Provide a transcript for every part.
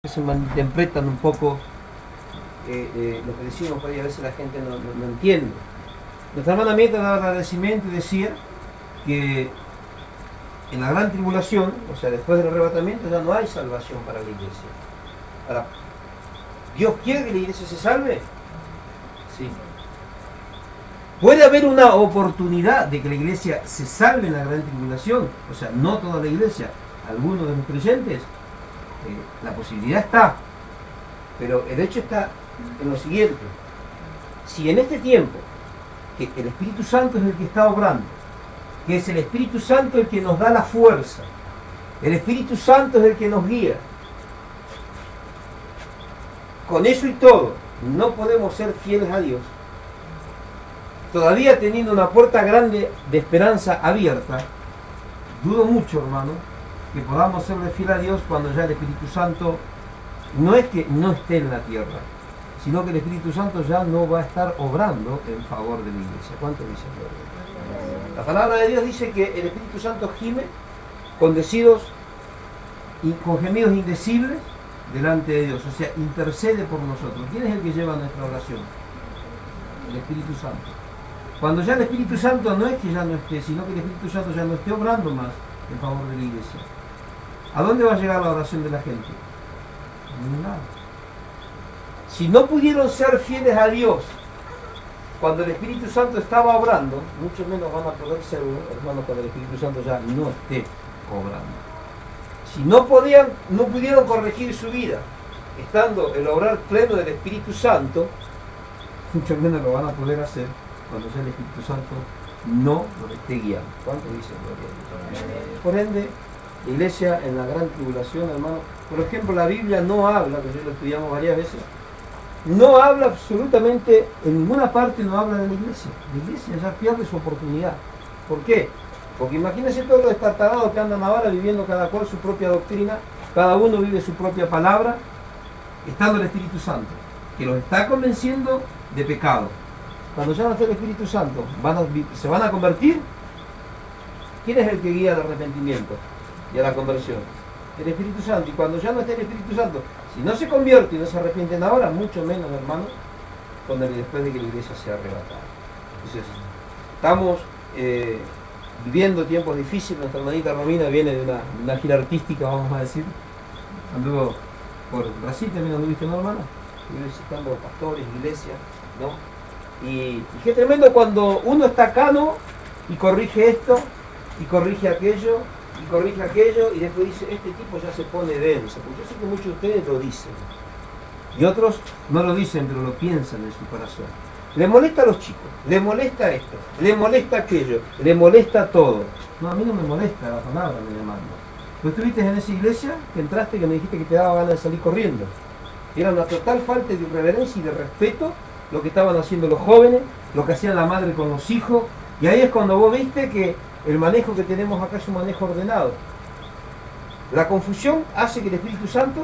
se malinterpretan un poco lo que decimos por ahí, a veces la gente no entiende. Nuestra hermana Mieta daba agradecimiento y decía que en la gran tribulación, o sea, después del arrebatamiento, ya no hay salvación para la iglesia. Ahora, ¿Dios quiere que la iglesia se salve? Sí. ¿Puede haber una oportunidad de que la iglesia se salve en la gran tribulación? O sea, no toda la iglesia, algunos de los creyentes. La posibilidad está, pero el hecho está en lo siguiente: si en este tiempo, que el Espíritu Santo es el que está obrando, que es el Espíritu Santo el que nos da la fuerza, el Espíritu Santo es el que nos guía, con eso y todo, no podemos ser fieles a Dios, todavía teniendo una puerta grande de esperanza abierta, dudo mucho, hermano, que podamos serle fiel a Dios cuando ya el Espíritu Santo no es que no esté en la tierra, sino que el Espíritu Santo ya no va a estar obrando en favor de la iglesia. ¿Cuánto dice el? La palabra de Dios dice que el Espíritu Santo gime con decidos y con gemidos indecibles delante de Dios, o sea, intercede por nosotros. ¿Quién es el que lleva nuestra oración? El Espíritu Santo. Cuando ya el Espíritu Santo no es que ya no esté, sino que el Espíritu Santo ya no esté obrando más en favor de la iglesia, ¿a dónde va a llegar la oración de la gente? A ningún lado. Si no pudieron ser fieles a Dios cuando el Espíritu Santo estaba obrando, mucho menos van a poder serlo, hermanos, cuando el Espíritu Santo ya no esté obrando. Si no pudieron corregir su vida estando el obrar pleno del Espíritu Santo, mucho menos lo van a poder hacer cuando ya el Espíritu Santo no lo esté guiando. ¿Cuánto dice gloria a Dios? Por ende, la iglesia en la gran tribulación, hermano, por ejemplo, la Biblia no habla, que ya lo estudiamos varias veces, no habla absolutamente, en ninguna parte no habla de la iglesia. La iglesia ya pierde su oportunidad. ¿Por qué? Porque imagínense todos los destartalados que andan ahora viviendo cada cual su propia doctrina, cada uno vive su propia palabra, estando el Espíritu Santo, que los está convenciendo de pecado. Cuando ya no esté el Espíritu Santo, ¿se van a convertir? ¿Quién es el que guía al arrepentimiento y a la conversión? El Espíritu Santo. Y cuando ya no esté el Espíritu Santo, si no se convierte y no se arrepienten ahora, mucho menos, hermanos, después de que la iglesia sea arrebatada. Entonces, estamos viviendo tiempos difíciles. Nuestra hermanita Romina viene de una gira artística, vamos a decir. Anduvo por Brasil, también anduviste, ¿no, hermana? Estuve visitando pastores, iglesias, ¿no? Y qué tremendo cuando uno está acá, ¿no? Y corrige esto, y corrige aquello, y después dice, este tipo ya se pone denso. Porque yo sé que muchos de ustedes lo dicen. Y otros no lo dicen, pero lo piensan en su corazón. Le molesta a los chicos, le molesta esto, le molesta aquello, le molesta todo. No, a mí no me molesta la palabra, me demanda. ¿Tú estuviste en esa iglesia que entraste que me dijiste que te daba ganas de salir corriendo? Era una total falta de irreverencia y de respeto lo que estaban haciendo los jóvenes, lo que hacían la madre con los hijos, y ahí es cuando vos viste que el manejo que tenemos acá es un manejo ordenado. La confusión hace que el Espíritu Santo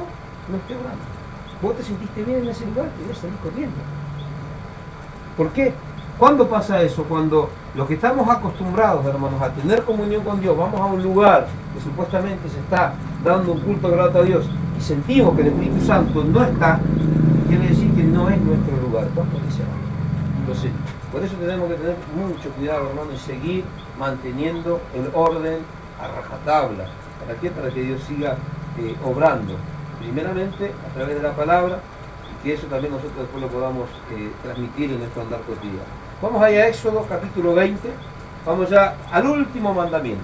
no esté obrando. Vos te sentiste bien en ese lugar, querés salir corriendo. ¿Por qué? ¿Cuándo pasa eso? Cuando los que estamos acostumbrados, hermanos, a tener comunión con Dios, vamos a un lugar que supuestamente se está dando un culto grato a Dios y sentimos que el Espíritu Santo no está, quiere decir que no es nuestro lugar. ¿Cuánto dice? Entonces, por eso tenemos que tener mucho cuidado, hermano, y seguir manteniendo el orden a rajatabla. ¿Para qué? Para que Dios siga obrando, primeramente a través de la palabra, y que eso también nosotros después lo podamos transmitir en nuestro andar cotidiano. Vamos allá a Éxodo capítulo 20, vamos ya al último mandamiento.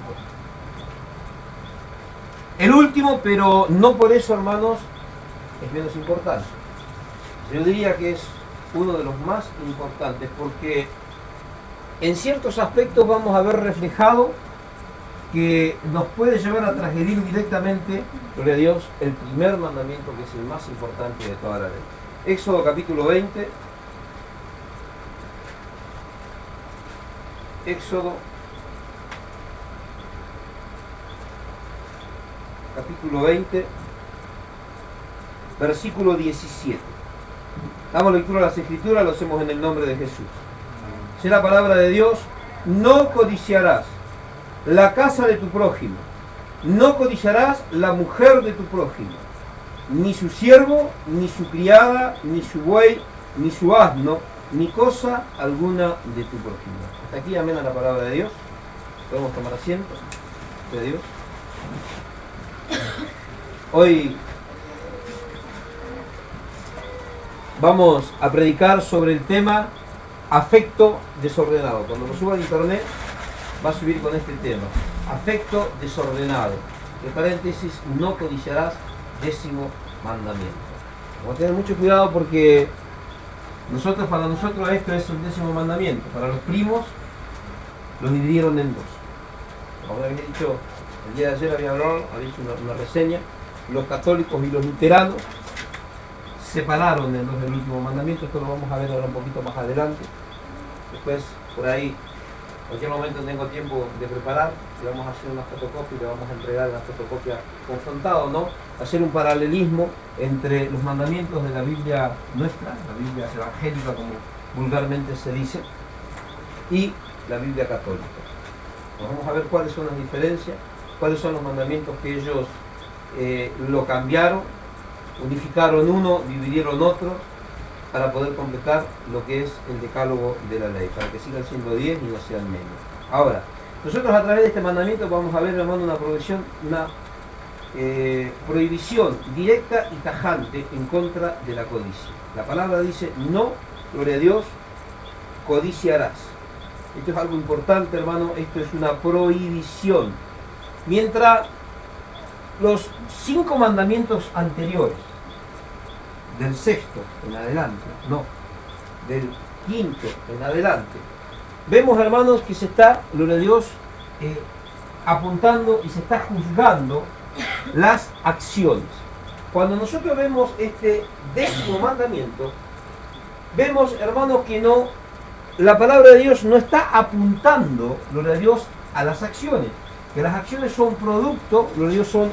El último, pero no por eso, hermanos, es menos importante. Yo diría que es uno de los más importantes, porque en ciertos aspectos vamos a ver reflejado que nos puede llevar a transgredir directamente, gloria a Dios, el primer mandamiento, que es el más importante de toda la ley. Éxodo capítulo 20. Éxodo capítulo 20, versículo 17. Damos lectura a las Escrituras, lo hacemos en el nombre de Jesús. Dice la palabra de Dios: no codiciarás la casa de tu prójimo, no codiciarás la mujer de tu prójimo, ni su siervo, ni su criada, ni su buey, ni su asno, ni cosa alguna de tu propiedad. Hasta aquí, amén a la palabra de Dios. Podemos tomar asiento de Dios. Hoy vamos a predicar sobre el tema afecto desordenado. Cuando lo suba a internet va a subir con este tema, afecto desordenado. En paréntesis, no codiciarás, 10º mandamiento. Vamos a tener mucho cuidado porque para nosotros esto es el 10º mandamiento. Para los primos lo dividieron en dos. Como había dicho, el día de ayer había dicho una reseña, los católicos y los luteranos separaron en los del último mandamiento. Esto lo vamos a ver ahora un poquito más adelante. Después, por ahí, en cualquier momento tengo tiempo de preparar, y vamos a hacer una fotocopia y le vamos a entregar la fotocopia confrontado, ¿no? Hacer un paralelismo entre los mandamientos de la Biblia nuestra, la Biblia evangélica como vulgarmente se dice, y la Biblia católica. Vamos a ver cuáles son las diferencias, cuáles son los mandamientos que ellos lo cambiaron, unificaron uno, dividieron otro, para poder completar lo que es el decálogo de la ley, para que sigan siendo 10 y no sean menos. Ahora, nosotros a través de este mandamiento vamos a ver, hermano, una prohibición directa y tajante en contra de la codicia. La palabra dice, no, gloria a Dios, codiciarás. Esto es algo importante, hermano, esto es una prohibición. Mientras los 5 mandamientos anteriores, del 6º en adelante, no, del 5º en adelante, vemos, hermanos, que se está, gloria a Dios, apuntando y se está juzgando las acciones. Cuando nosotros vemos este 10º mandamiento, vemos, hermanos, que no, la palabra de Dios no está apuntando, gloria a Dios, a las acciones, que las acciones son producto, gloria a Dios, son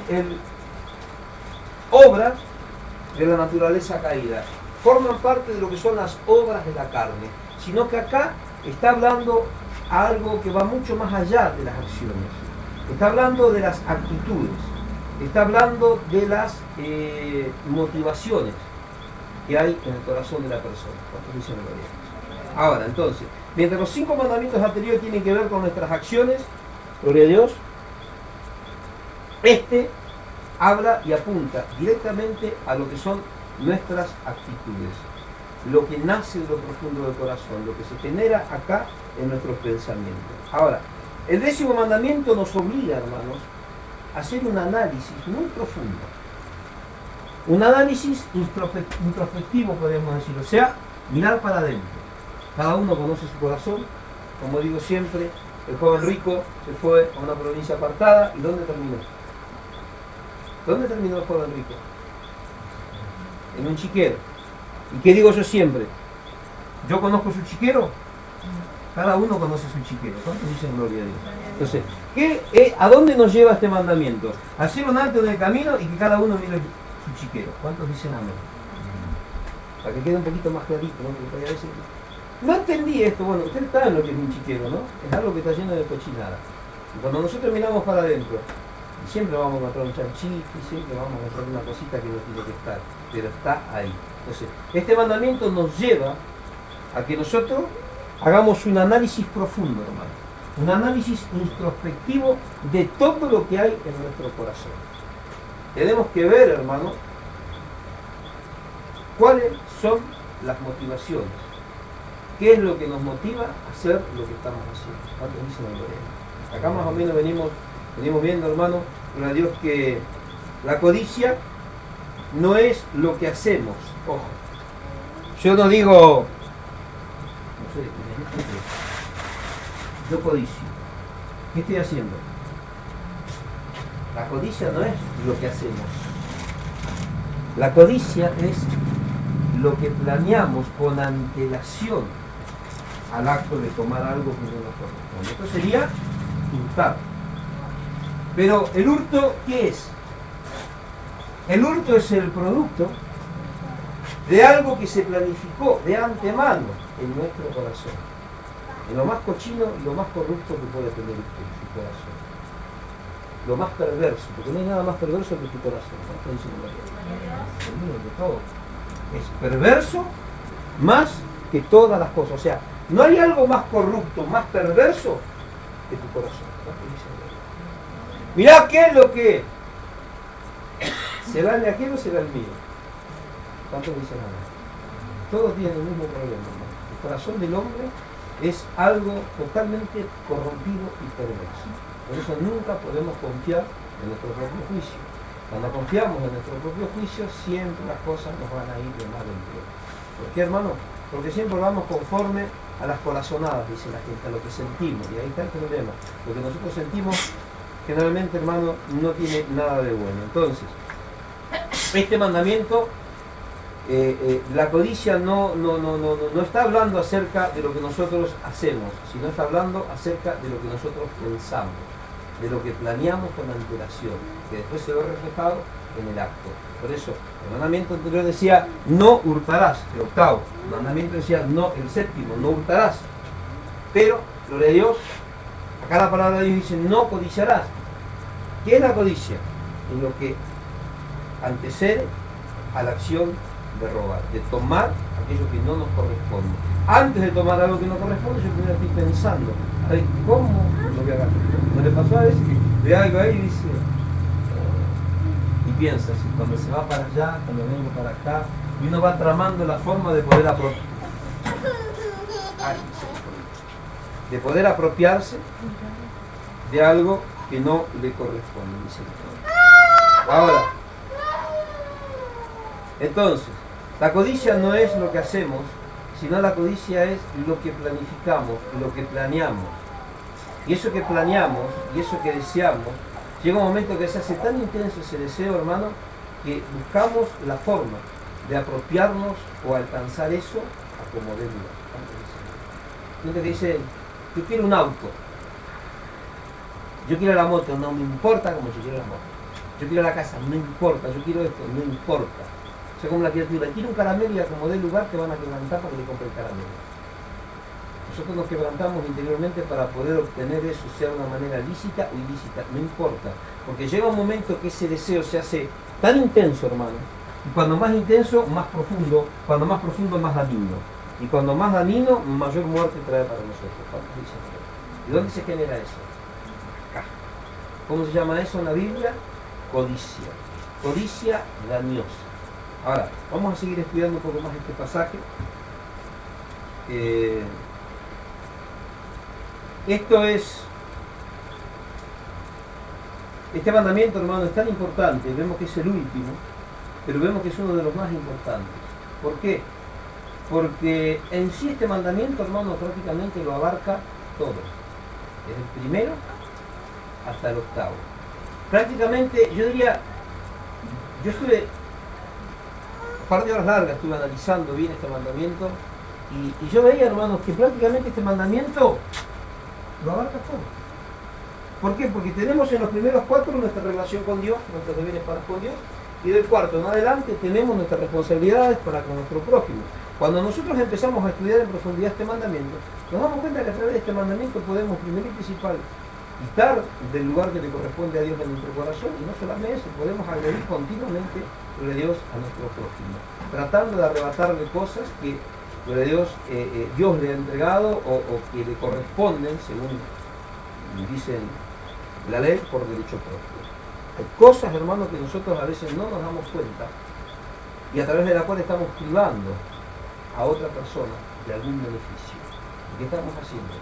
obras de la naturaleza caída, forman parte de lo que son las obras de la carne, sino que acá está hablando a algo que va mucho más allá de las acciones, está hablando de las actitudes, está hablando de las motivaciones que hay en el corazón de la persona. ¿Cuántos dicen gloria? Ahora, entonces, mientras los 5 mandamientos anteriores tienen que ver con nuestras acciones, gloria a Dios, este habla y apunta directamente a lo que son nuestras actitudes, lo que nace de lo profundo del corazón, lo que se genera acá en nuestros pensamientos. Ahora, el 10º mandamiento nos obliga, hermanos, a hacer un análisis muy profundo, un análisis introspectivo, podemos decir, o sea, mirar para adentro. Cada uno conoce su corazón, como digo siempre, el joven rico se fue a una provincia apartada, ¿y dónde terminó? ¿Dónde terminó el joven rico? En un chiquero. ¿Y qué digo yo siempre? ¿Yo conozco su chiquero? Cada uno conoce su chiquero. ¿Cuántos dicen gloria a Dios? Entonces, ¿a dónde nos lleva este mandamiento? A hacer un alto en el camino y que cada uno mire su chiquero. ¿Cuántos dicen amén? Para que quede un poquito más clarito, ¿no? Porque a veces, no entendí esto. Bueno, usted está en lo que es un chiquero, ¿no? Es algo que está lleno de cochinada. Y cuando nosotros miramos para adentro, siempre vamos a encontrar un chanchito, siempre vamos a encontrar una cosita que no tiene que estar, pero está ahí. Entonces, este mandamiento nos lleva a que nosotros hagamos un análisis profundo, hermano, un análisis introspectivo de todo lo que hay en nuestro corazón. Tenemos que ver, hermano, cuáles son las motivaciones, qué es lo que nos motiva a hacer lo que estamos haciendo. ¿Cuántos dicen la gloria? Acá más o menos venimos viendo, hermano, gloria a Dios, que la codicia no es lo que hacemos. Ojo, yo no digo, no sé, yo codicio. ¿Qué estoy haciendo? La codicia no es lo que hacemos. La codicia es lo que planeamos con antelación al acto de tomar algo que no nos corresponde. Esto sería hurtar. Pero el hurto, ¿qué es? El hurto es el producto de algo que se planificó de antemano en nuestro corazón, en lo más cochino y lo más corrupto que puede tener usted, su corazón. lo más perverso, porque no hay nada más perverso que tu corazón, ¿no? Está diciendo el mío, de todo. Es perverso más que todas las cosas. O sea, no hay algo más corrupto, más perverso que tu corazón. Mirá qué es lo que será el de aquel o será el mío. ¿Cuántos dicen nada? Todos tienen el mismo problema, ¿no? El corazón del hombre es algo totalmente corrompido y perverso. Por eso nunca podemos confiar en nuestro propio juicio. Cuando confiamos en nuestro propio juicio, siempre las cosas nos van a ir de mal en peor. ¿Por qué, hermano? Porque siempre vamos conforme a las corazonadas, dice la gente, a lo que sentimos. Y ahí está el problema. Lo que nosotros sentimos, generalmente, hermano, no tiene nada de bueno. Entonces, este mandamiento, la codicia no está hablando acerca de lo que nosotros hacemos, sino está hablando acerca de lo que nosotros pensamos, de lo que planeamos con antelación, que después se ve reflejado en el acto. Por eso, el mandamiento anterior decía, no hurtarás, el octavo. El mandamiento decía, no, el séptimo, no hurtarás. Pero, gloria a Dios, acá la palabra de Dios dice, no codiciarás. ¿Qué es la codicia? Es lo que antecede a la acción de robar, de tomar aquello que no nos corresponde. Antes de tomar algo que no corresponde, yo primero estoy pensando, a ver, ¿cómo lo voy a agarrar? ¿No le pasó a veces que ve algo ahí y dice, y piensa, si cuando se va para allá, cuando vengo para acá, y uno va tramando la forma de poder apropiarse de algo que no le corresponde, dice el Señor. Ahora, entonces, la codicia no es lo que hacemos, sino la codicia es lo que planificamos, lo que planeamos. Y eso que planeamos, y eso que deseamos, llega un momento que se hace tan intenso ese deseo, hermano, que buscamos la forma de apropiarnos o alcanzar eso a como dé lugar. Gente que dice, yo quiero un auto, yo quiero la moto, no me importa como yo quiero la moto. Yo quiero la casa, no importa, yo quiero esto, no importa. O sea, como la criatura, quiero un caramelo y a como dé lugar te van a quebrantar para que le compre el caramelo. Nosotros nos quebrantamos interiormente para poder obtener eso, sea de una manera lícita o ilícita, no importa. Porque llega un momento que ese deseo se hace tan intenso, hermano, y cuando más intenso, más profundo, cuando más profundo, más dañino. Y cuando más dañino, mayor muerte trae para nosotros. ¿Y dónde se genera eso? Acá. ¿Cómo se llama eso en la Biblia? Codicia. Codicia dañosa. Ahora, vamos a seguir estudiando un poco más este pasaje. Este mandamiento, hermano, es tan importante. Vemos que es el último, pero vemos que es uno de los más importantes. ¿Por qué? Porque en sí este mandamiento, hermano, prácticamente lo abarca todo. Desde el primero hasta el octavo. Prácticamente, yo diría, yo estuve un par de horas largas, estuve analizando bien este mandamiento y yo veía, hermanos, que prácticamente este mandamiento lo abarca todo. ¿Por qué? Porque tenemos en los primeros 4 nuestra relación con Dios, nuestros deberes para con Dios, y del 4 en adelante tenemos nuestras responsabilidades para con nuestro prójimo. Cuando nosotros empezamos a estudiar en profundidad este mandamiento, nos damos cuenta que a través de este mandamiento podemos, primero y principal, quitar del lugar que le corresponde a Dios en nuestro corazón, y no solamente eso, podemos agredir continuamente a Dios a nuestro prójimo, tratando de arrebatarle cosas que Dios le ha entregado o que le corresponden, según dicen la ley, por derecho propio. Hay cosas, hermanos, que nosotros a veces no nos damos cuenta y a través de la cual estamos privando a otra persona de algún beneficio. ¿Qué estamos haciendo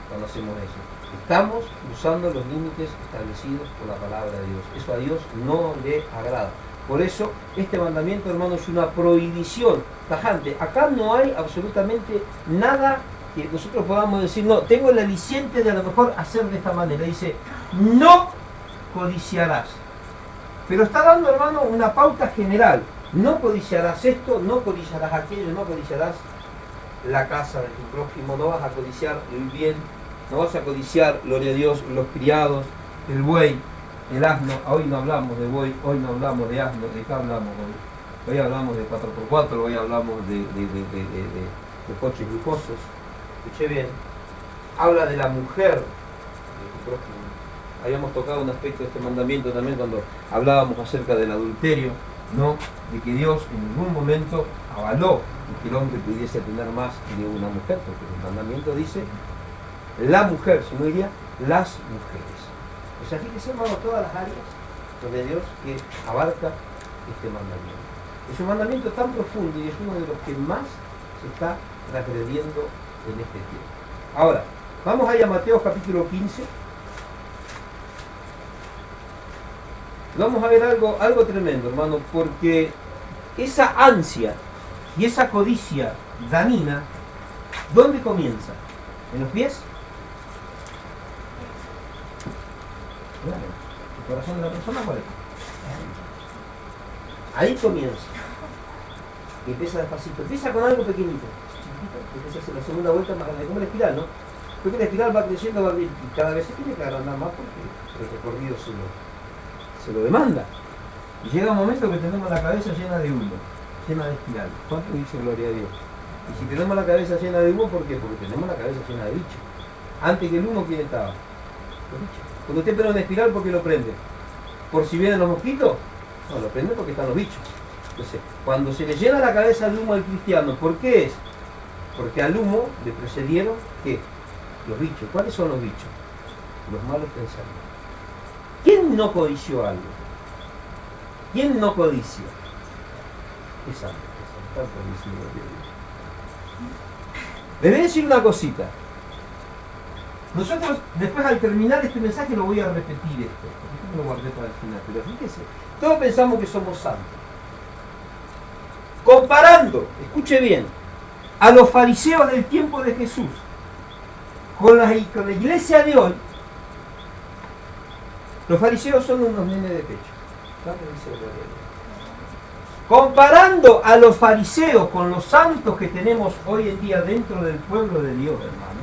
cuando hacemos eso? Estamos cruzando los límites establecidos por la palabra de Dios. Eso a Dios no le agrada. Por eso, este mandamiento, hermano, es una prohibición tajante. Acá no hay absolutamente nada que nosotros podamos decir, no, tengo el aliciente de a lo mejor hacer de esta manera. Dice, no codiciarás. Pero está dando, hermano, una pauta general. No codiciarás esto, no codiciarás aquello, no codiciarás la casa de tu prójimo, no vas a codiciar el bien, no vas a codiciar, gloria a Dios, los criados, el buey, el asno. Hoy no hablamos de buey, hoy no hablamos de asno. ¿De qué hablamos hoy? Hoy hablamos de 4x4, hoy hablamos de coches lujosos. Escuché bien. Habla de la mujer de tu prójimo. habíamos tocado un aspecto de este mandamiento también cuando hablábamos acerca del adulterio, ¿no? De que Dios en ningún momento avaló que el hombre pudiese tener más de una mujer, porque el mandamiento dice la mujer, sino diría las mujeres. O sea, fíjese, hermano, todas las áreas sobre Dios que abarca este mandamiento. Es un mandamiento tan profundo y es uno de los que más se está transgrediendo en este tiempo. Ahora, vamos allá a Mateo capítulo 15. Vamos a ver algo tremendo, hermano, porque esa ansia y esa codicia danina, ¿dónde comienza? ¿En los pies? Claro, el corazón de la persona, ¿cuál es? Ahí comienza. Y empieza despacito. Empieza con algo pequeñito. Empieza a hacer la segunda vuelta más grande, como una espiral, ¿no? Porque la espiral va creciendo, y cada vez se tiene que agrandar más porque el recorrido se lo demanda. Y llega un momento que tenemos la cabeza llena de humo, llena de espiral. ¿Cuánto dice gloria a Dios? Y si tenemos la cabeza llena de humo, ¿por qué? Porque tenemos la cabeza llena de bichos. Antes que el humo, ¿quién estaba? Los bichos. Cuando usted prende una espiral, ¿por qué lo prende? ¿Por si vienen los mosquitos? No, lo prende porque están los bichos. Entonces, cuando se le llena la cabeza al humo al cristiano, ¿por qué es? Porque al humo le precedieron, ¿qué? Los bichos. ¿Cuáles son los bichos? Los malos pensamientos. ¿Quién no codició algo? ¿Quién no codicia? Es santo, está por decirlo de Dios. Les voy a decir una cosita. Nosotros, después al terminar este mensaje, lo voy a repetir esto, porque lo guardé para el final, pero fíjese, todos pensamos que somos santos. Comparando, escuche bien, a los fariseos del tiempo de Jesús con la iglesia de hoy, los fariseos son unos nenes de pecho. Comparando a los fariseos con los santos que tenemos hoy en día dentro del pueblo de Dios, hermano,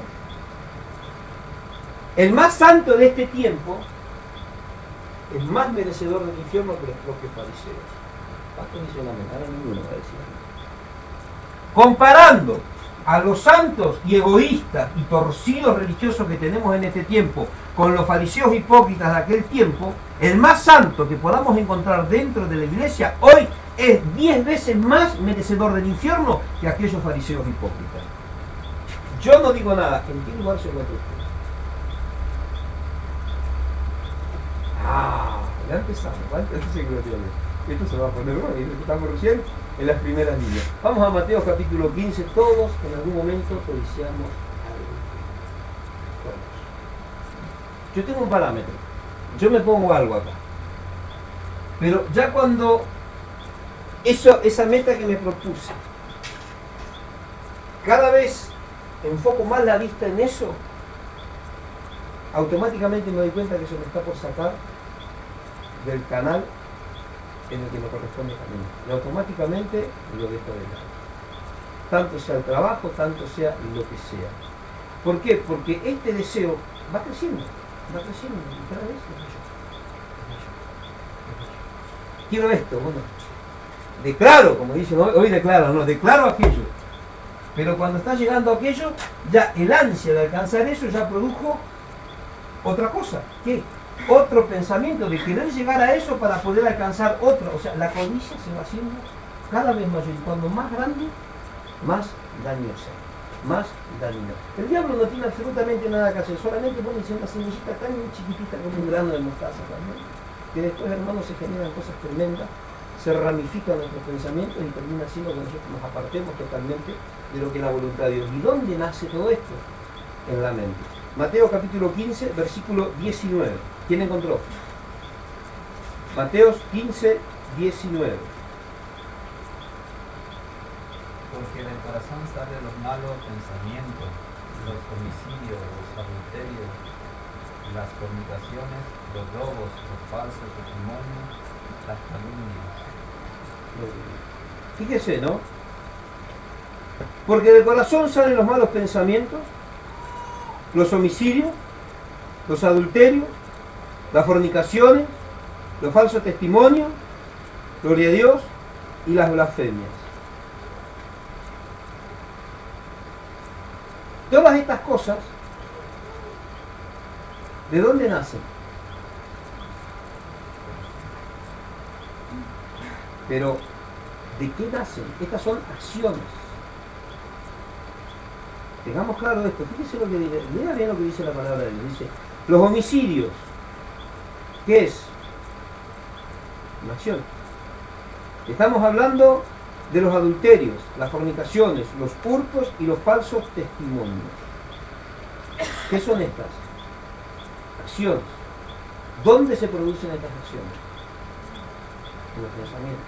el más santo de este tiempo es más merecedor del infierno que los propios fariseos. ¿Cuántos dicen amén? Ahora ninguno va a decir amén. Comparando a los santos y egoístas y torcidos religiosos que tenemos en este tiempo con los fariseos hipócritas de aquel tiempo, el más santo que podamos encontrar dentro de la iglesia hoy es 10 veces más merecedor del infierno que aquellos fariseos hipócritas. Yo no digo nada. ¿En qué lugar se encuentra usted? Ya empezamos, ¿vale? Esto se va a poner bueno, estamos recién en las primeras líneas. Vamos a Mateo capítulo 15, todos en algún momento codiciamos algo. Yo tengo un parámetro, yo me pongo algo acá. Pero ya cuando esa meta que me propuse, cada vez enfoco más la vista en eso, automáticamente me doy cuenta que se me está por sacar del canal en el que me corresponde caminar. Y automáticamente lo dejo de lado. Tanto sea el trabajo, tanto sea lo que sea. ¿Por qué? Porque este deseo va creciendo y cada vez es mayor. Quiero esto, bueno, declaro, como dicen hoy declaro, no, declaro aquello. Pero cuando está llegando aquello, ya el ansia de alcanzar eso ya produjo otra cosa. ¿Qué? Otro pensamiento de querer llegar a eso para poder alcanzar otro. O sea, la codicia se va haciendo cada vez mayor. Y cuando más grande, más dañosa, más dañina. El diablo no tiene absolutamente nada que hacer. Solamente pone una semillita tan chiquitita como un grano de mostaza también, que después, hermanos, se generan cosas tremendas, se ramifican nuestros pensamientos y termina siendo que nosotros nos apartemos totalmente de lo que es la voluntad de Dios. ¿Y dónde nace todo esto? En la mente. Mateo capítulo 15, versículo 19. ¿Quién encontró? Mateo 15, 19. Porque del corazón salen los malos pensamientos, los homicidios, los adulterios, las fornicaciones, los robos, los falsos testimonios, las calumnias. Fíjese, ¿no? Porque del corazón salen los malos pensamientos, los homicidios, los adulterios, las fornicaciones, los falsos testimonios, gloria a Dios, y las blasfemias. Todas estas cosas, ¿de dónde nacen? Pero, ¿de qué nacen? Estas son acciones. Tengamos claro esto. Fíjese lo que dice, mira bien lo que dice la palabra de Dios. Dice, los homicidios, ¿qué es? Una acción. Estamos hablando de los adulterios, las fornicaciones, los hurtos y los falsos testimonios. ¿Qué son estas? Acciones. ¿Dónde se producen estas acciones? En los pensamientos.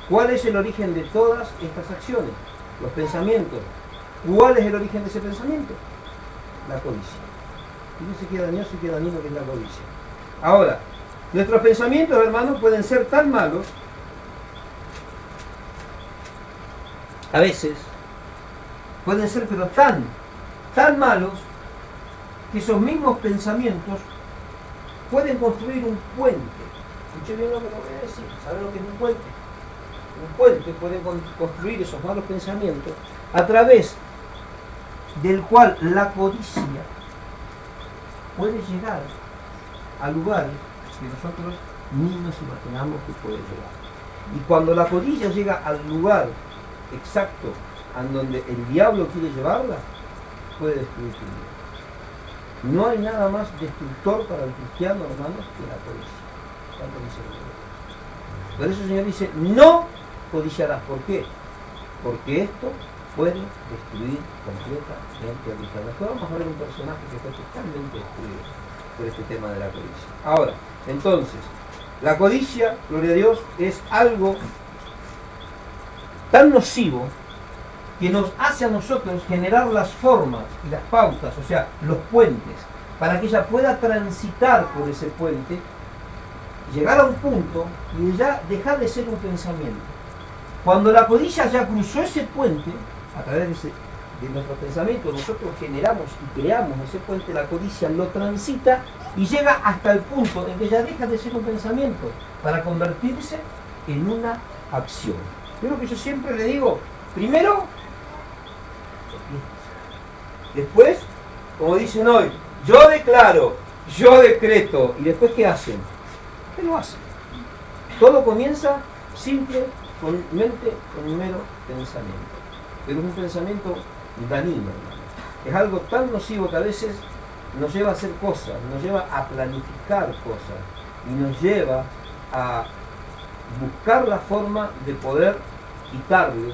¿Cuál es el origen de todas estas acciones? Los pensamientos. ¿Cuál es el origen de ese pensamiento? La codicia. Fíjense qué dañoso y qué dañino que es la codicia. Ahora, nuestros pensamientos, hermanos, pueden ser tan malos, a veces, pueden ser pero tan malos, que esos mismos pensamientos pueden construir un puente. Escuchen bien lo que voy a decir. ¿Saben lo que es un puente? Un puente puede construir esos malos pensamientos a través del cual la codicia puede llegar a lugares que nosotros ni nos imaginamos que puede llegar. Y cuando la codicia llega al lugar exacto en donde el diablo quiere llevarla, puede destruir tu vida. No hay nada más destructor para el cristiano, hermanos, que la codicia. Tanto dice el Señor. Por eso el Señor dice, no codiciarás. ¿Por qué? Porque esto puede destruir completamente al cristiano. Después vamos a ver un personaje que fue totalmente destruido por este tema de la codicia. Ahora, entonces, la codicia, gloria a Dios, es algo tan nocivo que nos hace a nosotros generar las formas y las pautas, o sea, los puentes, para que ella pueda transitar por ese puente, llegar a un punto y ya dejar de ser un pensamiento. Cuando la codicia ya cruzó ese puente, a través de nuestros pensamientos, nosotros generamos y creamos ese puente, la codicia lo transita y llega hasta el punto en que ya deja de ser un pensamiento para convertirse en una acción. Es lo que yo siempre le digo, primero, después, como dicen hoy, yo declaro, yo decreto, y después ¿qué hacen? ¿Qué lo hacen? Todo comienza simplemente con un mero pensamiento. Pero es un pensamiento dañino, hermano. Es algo tan nocivo que a veces nos lleva a hacer cosas, nos lleva a planificar cosas y nos lleva a buscar la forma de poder quitarle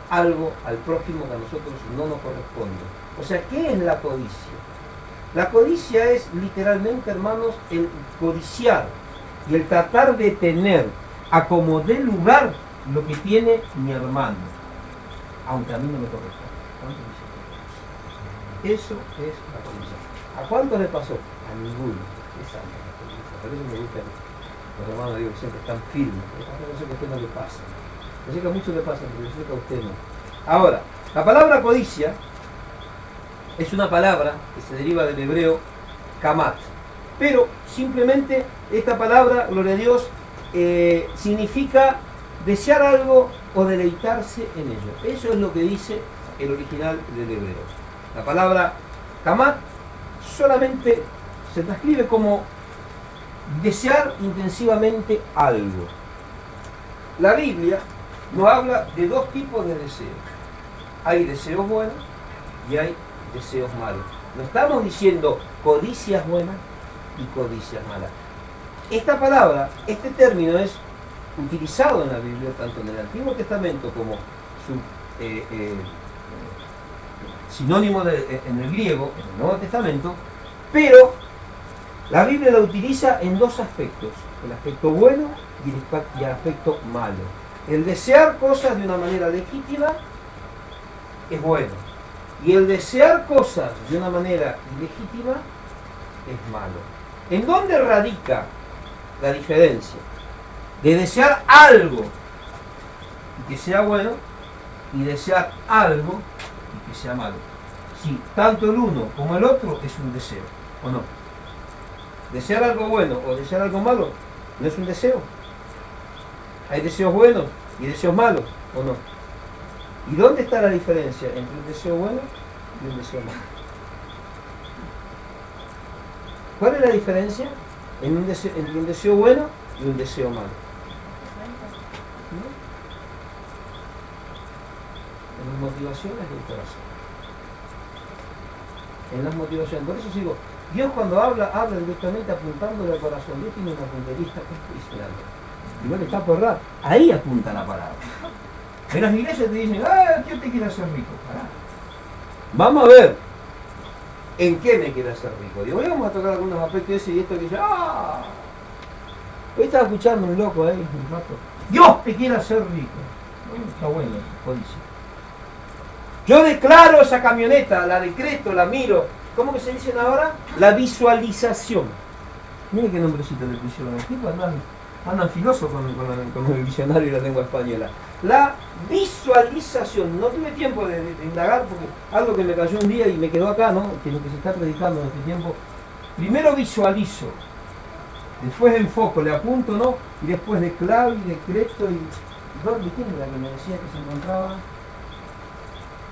algo al prójimo que a nosotros no nos corresponde. O sea, ¿qué es la codicia? La codicia es literalmente, hermanos, el codiciar y el tratar de tener a como dé lugar lo que tiene mi hermano, aunque a mí no me corresponde. Eso es la codicia. ¿A cuántos le pasó? A ninguno. Esa es la codicia. Por eso me gustan los hermanos, digo, que siempre están firmes. Yo sé que a usted no le pasa. Yo sé que a muchos le pasa, pero yo sé que a usted no. Ahora, la palabra codicia es una palabra que se deriva del hebreo kamat. Pero simplemente esta palabra, gloria a Dios, significa desear algo o deleitarse en ello. Eso es lo que dice el original del hebreo. La palabra kamat solamente se transcribe como desear intensivamente algo. La Biblia nos habla de dos tipos de deseos. Hay deseos buenos y hay deseos malos. No estamos diciendo codicias buenas y codicias malas. Esta palabra, este término es utilizado en la Biblia tanto en el Antiguo Testamento como su sinónimo en el griego, en el Nuevo Testamento, pero la Biblia la utiliza en dos aspectos, el aspecto bueno y el aspecto malo. El desear cosas de una manera legítima es bueno, y el desear cosas de una manera ilegítima es malo. ¿En dónde radica la diferencia de desear algo y que sea bueno y desear algo y que sea malo? Si tanto el uno como el otro es un deseo, ¿o no? Desear algo bueno o desear algo malo no es un deseo. Hay deseos buenos y deseos malos, ¿o no? ¿Y dónde está la diferencia entre un deseo bueno y un deseo malo? ¿Cuál es la diferencia entre un deseo bueno y un deseo malo? ¿no? En las motivaciones del corazón. En las motivaciones. Por eso digo, Dios cuando habla directamente apuntándole al corazón. Dios tiene una punterista que es impresionante. Igual está por errar. Ahí apunta la palabra. En las iglesias te dicen, Dios te quiere hacer rico. Pará. Vamos a ver en qué me quiere hacer rico. Digo, vamos a tocar algunos aspectos de ese y esto que dice, hoy estaba escuchando un loco ahí un rato. Dios te quiere hacer rico. Bueno, está bueno eso, códice. Yo declaro esa camioneta, la decreto, la miro. ¿Cómo que se dicen ahora? La visualización. Miren qué nombrecito le pusieron al tipo, andan filosos con el diccionario y la lengua española. La visualización. No tuve tiempo de indagar porque algo que me cayó un día y me quedó acá, ¿no? Que es lo que se está predicando en este tiempo. Primero visualizo, después enfoco, le apunto, ¿no? Y después declaro y decreto y... ¿Quién era que me decía que se encontraba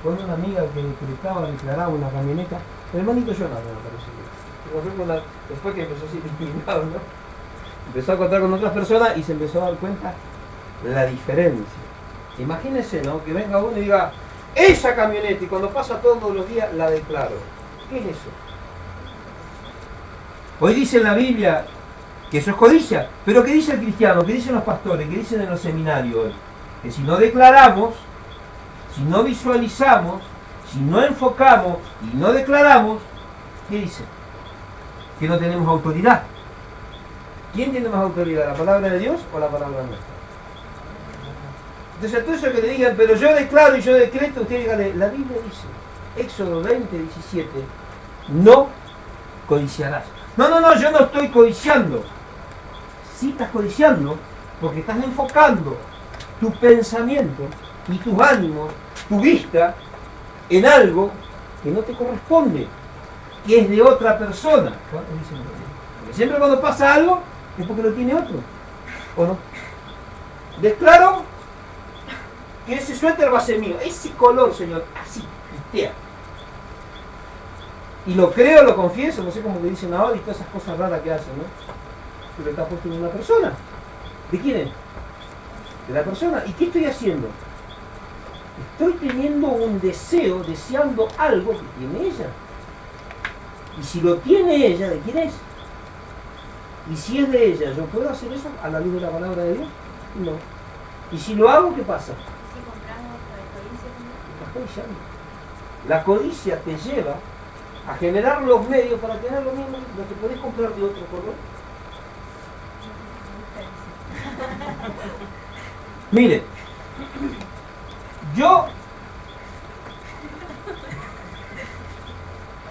con una amiga que declaraba una camioneta? El hermanito Jonathan, me parece. Después que empezó así indignado, ¿no? Empezó a contar con otras personas y se empezó a dar cuenta la diferencia. Imagínense, ¿no? Que venga uno y diga, esa camioneta, y cuando pasa todos los días la declaro. ¿Qué es eso? Hoy dice en la Biblia que eso es codicia, pero ¿qué dice el cristiano? ¿Qué dicen los pastores? ¿Qué dicen en los seminarios hoy? Que si no declaramos, si no visualizamos, si no enfocamos y no declaramos, ¿qué dice? Que no tenemos autoridad. ¿Quién tiene más autoridad? ¿La palabra de Dios o la palabra nuestra? Entonces, todo eso que le digan, pero yo declaro y yo decreto, usted dígale, la Biblia dice, Éxodo 20, 17, no codiciarás. No, yo no estoy codiciando. Sí estás codiciando porque estás enfocando tu pensamiento y tus ánimos, tu vista, en algo que no te corresponde, que es de otra persona. Porque siempre cuando pasa algo, es porque lo tiene otro, ¿o no? Declaro que ese suéter va a ser mío, ese color, Señor, así, cristiano. Y lo creo, lo confieso, no sé cómo le dicen ahora y todas esas cosas raras que hacen, ¿no? Pero está puesto en una persona. ¿De quién es? De la persona. ¿Y qué estoy haciendo? Estoy teniendo un deseo, deseando algo que tiene ella. Y si lo tiene ella, ¿de quién es? Y si es de ella, ¿yo puedo hacer eso a la luz de la palabra de Dios? No. Y si lo hago, ¿qué pasa? Si compramos por Estás codicia, codiciando. La codicia te lleva a generar los medios para tener lo mismo, lo que podés comprar de otro color. Mire, yo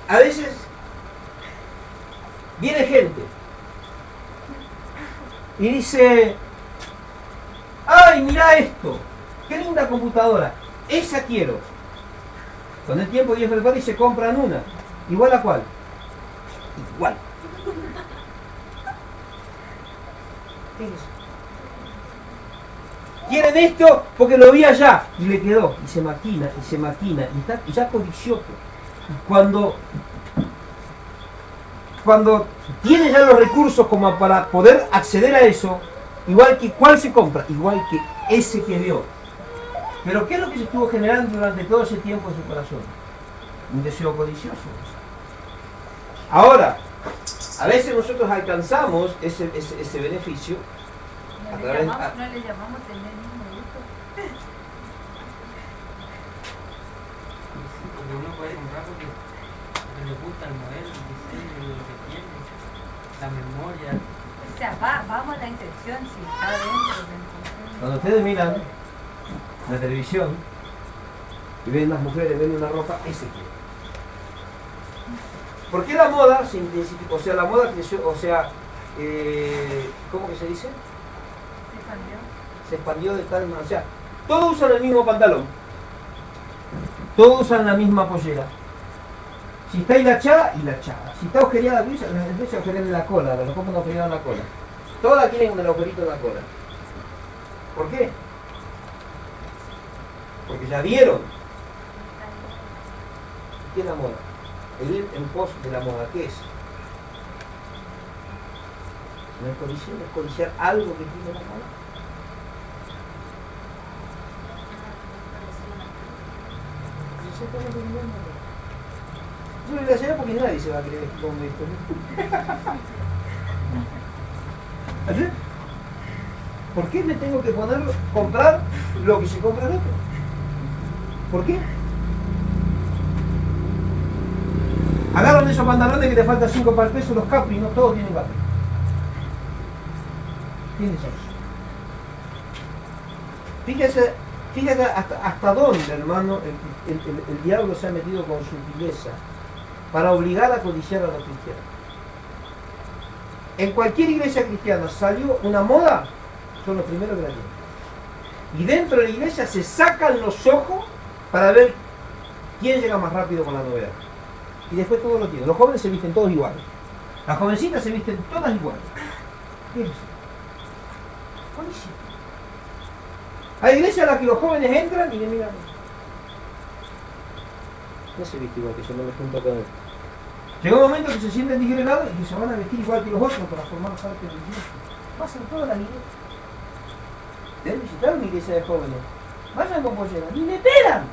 a veces viene gente y dice, ¡ay, mira esto! ¡Qué linda computadora! Esa quiero. Con el tiempo Dios prepara y se compran una. ¿Igual a cuál? Igual. ¿Qué es eso? Quieren esto porque lo vi allá y le quedó. Y se maquina, y ya codició. Y cuando tiene ya los recursos como para poder acceder a eso, igual que ¿cuál se compra? Igual que ese que vio. Pero ¿qué es lo que se estuvo generando durante todo ese tiempo en su corazón? Un deseo codicioso. Ahora, a veces nosotros alcanzamos ese beneficio a través no le llamamos tener el mismo gusto. Porque uno puede comprar porque le gusta el modelo, el diseño, lo que tiene, la memoria. O sea, vamos a la intención, si está dentro de la intención. Cuando ustedes miran la televisión y ven las mujeres, ven una ropa, ese quiere. ¿Por qué la moda se intensificó? O sea, la moda creció, o sea, ¿cómo que se dice? Se expandió de tal manera. O sea, todos usan el mismo pantalón, todos usan la misma pollera. Si está hilachada, hilachada. Si está agujereada, en vez de agujerear en la cola, los hombres no agujerean la cola. Todas tienen con el agujerito en la cola. ¿Por qué? Porque ya vieron. ¿Qué es la moda? El ir en pos de la moda, ¿qué es? No es codiciar, es codiciar algo que tiene la moda. se están olvidando. Yo le voy a hacer porque nadie se va a creer con esto. ¿Así? ¿Por qué me tengo que comprar lo que se compra el otro? ¿Por qué? Agarran esos pantalones que te faltan 5 para el peso, los Capri, no todos tienen Capri. ¿Quiénes son? Fíjate hasta dónde, hermano, el diablo se ha metido con sutileza para obligar a codiciar a los cristianos. En cualquier iglesia cristiana salió una moda, son los primeros que la tienen. Y dentro de la iglesia se sacan los ojos para ver quién llega más rápido con la novedad. Y después todos lo tienen. Los jóvenes se visten todos iguales. Las jovencitas se visten todas iguales. ¿Qué es eso? Buenísimo. Hay iglesias a las que los jóvenes entran y le miran. No se viste igual que yo, no me junto con él. Llega un momento que se sienten disgregados y que se van a vestir igual que los otros para formar parte de la iglesia. Pasan todas las iglesias. Deben visitar una iglesia de jóvenes. Vayan con pollera, ni le pelan.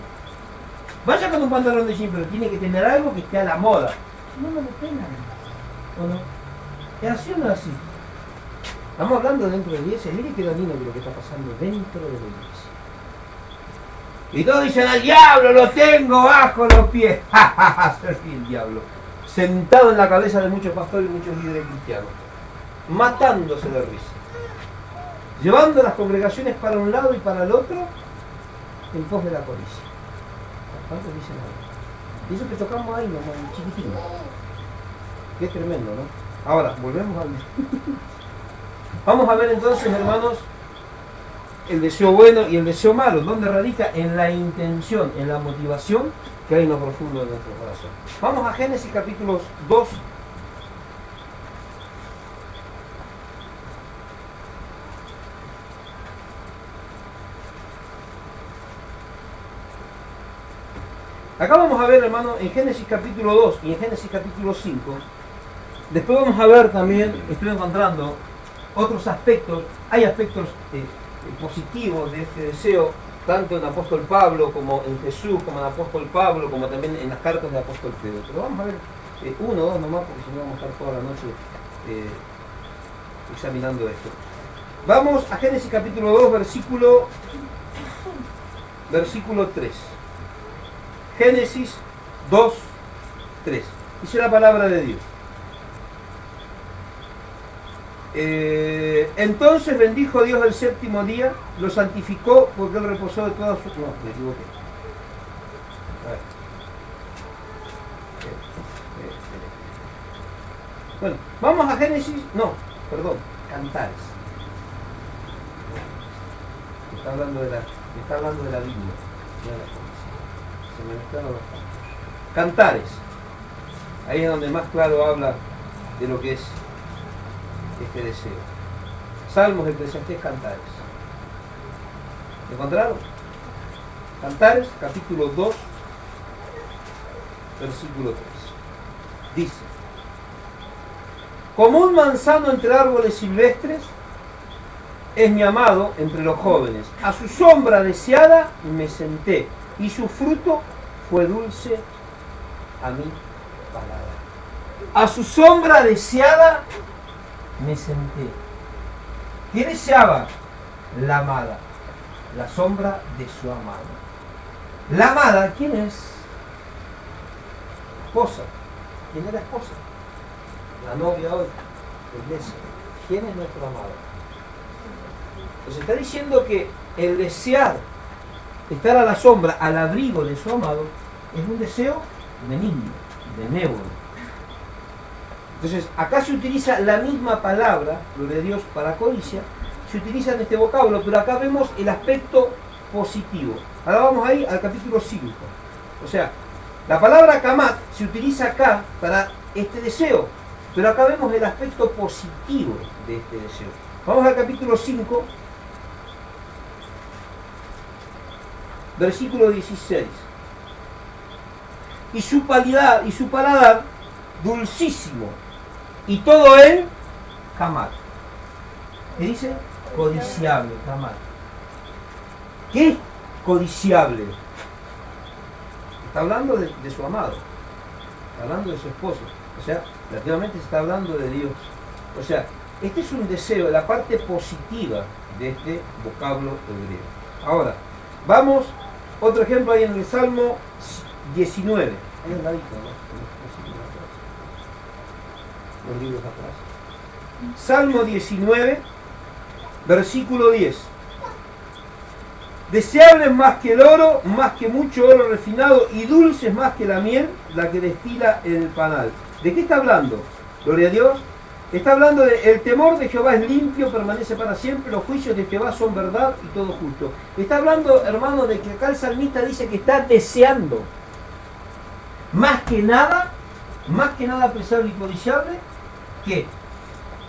Vaya con un pantalón de jean, pero tiene que tener algo que esté a la moda. Si no, no le pelan. ¿O no? ¿Es así o no es así? Estamos hablando dentro de la iglesia. Mire qué dañino de lo que está pasando dentro de la iglesia. Y todos dicen, al diablo lo tengo bajo los pies. ¡Ja, ja, ja! Serví el diablo. Sentado en la cabeza de muchos pastores y muchos líderes cristianos. Matándose de risa. Llevando las congregaciones para un lado y para el otro en pos de la codicia. ¿Cuántos dicen algo? Y eso que tocamos ahí, nomás, chiquitino. Qué tremendo, ¿no? Ahora, volvemos al... Vamos a ver entonces, hermanos, el deseo bueno y el deseo malo. ¿Dónde radica? En la intención, en la motivación que hay en lo profundo de nuestro corazón. Vamos a Génesis capítulos 2. Acá vamos a ver, hermano, en Génesis capítulo 2 y en Génesis capítulo 5. Después vamos a ver también, estoy encontrando otros aspectos. Hay aspectos positivos de este deseo, tanto en el apóstol Pablo como en Jesús, como en el apóstol Pablo, como también en las cartas del apóstol Pedro. Pero vamos a ver uno o dos nomás, porque si no vamos a estar toda la noche examinando esto. Vamos a Génesis capítulo 2, versículo 3. Génesis 2, 3. Dice la palabra de Dios. Entonces bendijo Dios el séptimo día, lo santificó porque él reposó de todas sus... No, me equivoqué. A ver. Bueno, vamos a Génesis... No, perdón, Cantares. Está hablando de la Biblia. Se me mezclaron los Cantares. Ahí es donde más claro habla de lo que es este deseo. Salmos, Eclesiastés, Cantares. ¿Encontraron? Cantares, capítulo 2, versículo 3. Dice: como un manzano entre árboles silvestres es mi amado entre los jóvenes. A su sombra deseada me senté, y su fruto fue dulce a mi paladar. A su sombra deseada me senté. ¿Qué deseaba? La amada. La sombra de su amado. La amada, ¿quién es? Esposa. ¿Quién es la esposa? La novia hoy, la iglesia. ¿Quién es nuestro amado? Pues está diciendo que el desear estar a la sombra, al abrigo de su amado, es un deseo benigno, benévolo. Entonces, acá se utiliza la misma palabra, gloria a Dios, para codicia, se utiliza en este vocablo, pero acá vemos el aspecto positivo. Ahora vamos ahí al capítulo 5. O sea, la palabra kamat se utiliza acá para este deseo, pero acá vemos el aspecto positivo de este deseo. Vamos al capítulo 5, versículo 16. Y su paladar dulcísimo, y todo él kamat. ¿Qué dice? Codiciable, kamat. ¿Qué es codiciable? está hablando de su amado, está hablando de su esposo, o sea, relativamente se está hablando de Dios. O sea, este es un deseo, la parte positiva de este vocablo hebreo. Ahora, vamos, otro ejemplo ahí en el Salmo 19. Ahí al ladito, ¿no? Los libros atrás. Salmo 19, versículo 10. Deseables más que el oro, más que mucho oro refinado, y dulces más que la miel, la que destila en el panal. ¿De qué está hablando? Gloria a Dios. Está hablando de el temor de Jehová es limpio, permanece para siempre, los juicios de Jehová son verdad y todo justo. Está hablando, hermano, de que acá el salmista dice que está deseando más que nada apreciable y codiciable, que